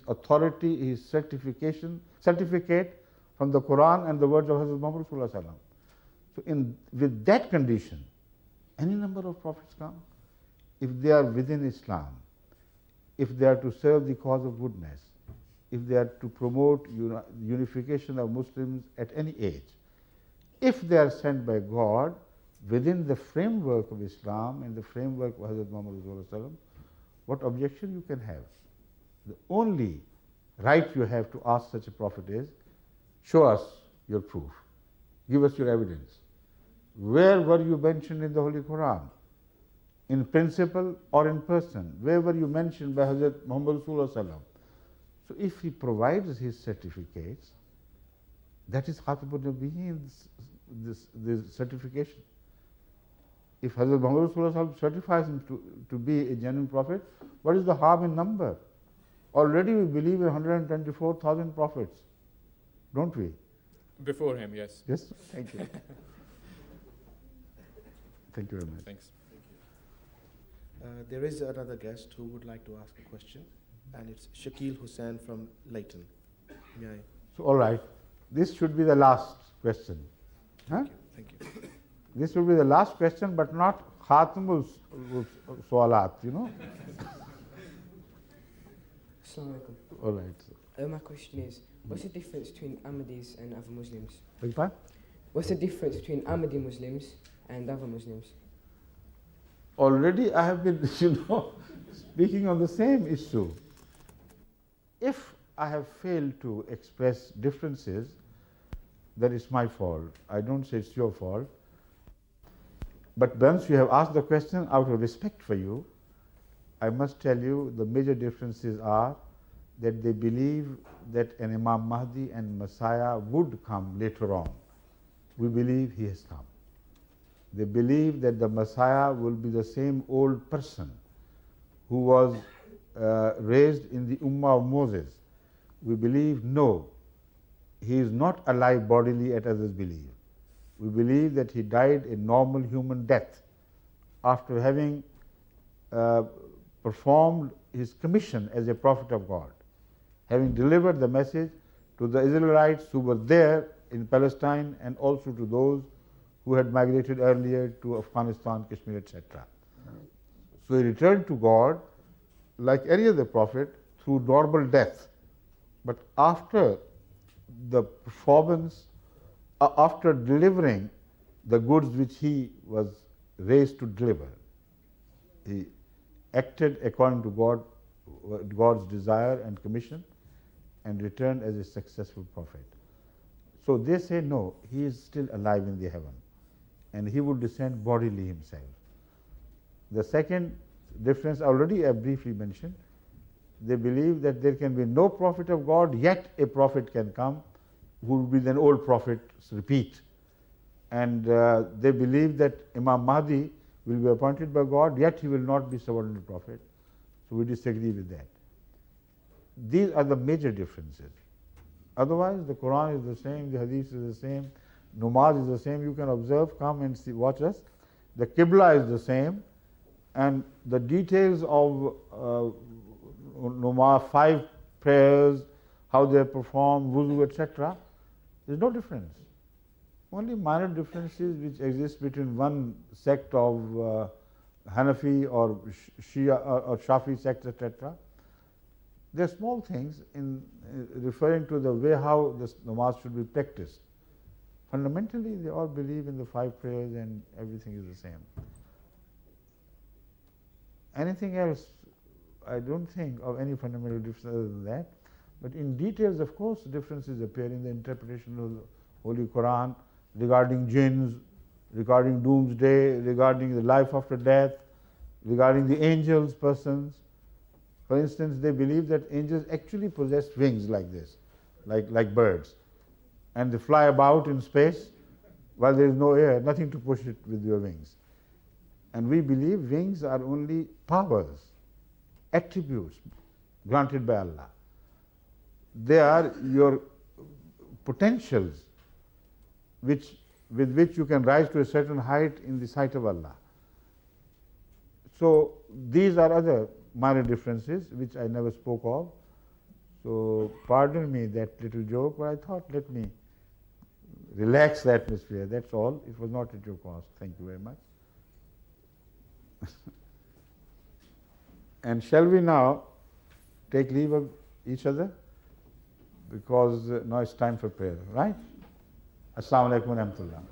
authority, his certificate from the Quran and the words of Hazrat Muhammad sallallahu alaihi wasallam. So with that condition, any number of prophets come, if they are within Islam, if they are to serve the cause of goodness, if they are to promote unification of Muslims at any age, if they are sent by God within the framework of Islam and the framework of Hazrat Muhammad sallallahu alaihi wasallam, what objection you can have? The only right you have to ask such a prophet is, show us your proof, give us your evidence. Where were you mentioned in the Holy Quran? In principle or in person? Where were you mentioned by Hazrat Muhammad sallallahu alaihi wasallam? So if he provides his certificates, that is Khatabun Nabiyyin, this certification. If Hazrat Muhammad sallallahu alaihi wasallam certifies him to be a genuine prophet, what is the harm in number? Already we believe in 124,000 prophets, don't we? before him, yes. Yes, thank you. Thank you very much. Thanks. There is another guest who would like to ask a question, and it's Shakil Hussain from Leighton. May I? So, all right, this should be the last question. Huh? Thank you. This will be the last question, but not Khatamul Sawalat, you know. Assalamu alaikum. All right. My question is, what's the difference between Ahmadis and other Muslims? Beg pardon? What's the difference between Ahmadi Muslims and other Muslims? already I have been, speaking on the same issue. If I have failed to express differences, that is my fault. I don't say it's your fault. But once you have asked the question out of respect for you, I must tell you the major differences are that they believe that an Imam Mahdi and Messiah would come later on. We believe he has come. They believe that the Messiah will be the same old person who was raised in the Ummah of Moses. We believe no, he is not alive bodily as others believe. We believe that he died a normal human death after having performed his commission as a prophet of God, having delivered the message to the Israelites who were there in Palestine and also to those who had migrated earlier to Afghanistan, Kashmir, etc. So he returned to God like any other prophet through normal death. But after the performance, after delivering the goods which he was raised to deliver, he acted according to God's desire and commission and returned as a successful prophet. So they say no, he is still alive in the heaven and he will descend bodily himself. The second difference already I briefly mentioned, they believe that there can be no prophet of God, yet a prophet can come who will be then old prophets repeat. And they believe that Imam Mahdi will be appointed by God, yet he will not be subordinate prophet. So we disagree with that. These are the major differences. Otherwise, the Quran is the same, the Hadith is the same, Namaz is the same. You can observe, come and see, watch us. The Qibla is the same, and the details of Namaz, 5 prayers, how they are performed, wuzu, etc. There is no difference. Only minor differences which exist between one sect of Hanafi or Shia or Shafi sect, etc. They are small things in referring to the way how this namaz should be practiced. Fundamentally, they all believe in the 5 prayers and everything is the same. Anything else, I don't think of any fundamental difference other than that. But in details, of course, differences appear in the interpretation of the Holy Quran regarding jinns, regarding doomsday, regarding the life after death, regarding the angels, persons. For instance, they believe that angels actually possess wings like this, like birds. And they fly about in space while there is no air, nothing to push it with your wings. And we believe wings are only powers, attributes granted by Allah. They are your potentials with which you can rise to a certain height in the sight of Allah. So these are other minor differences which I never spoke of. So pardon me that little joke, but I thought let me relax the atmosphere. That's all. It was not at your cost. Thank you very much. And shall we now take leave of each other? Because now it's time for prayer, right? Assalamu alaikum wa rahmatullah.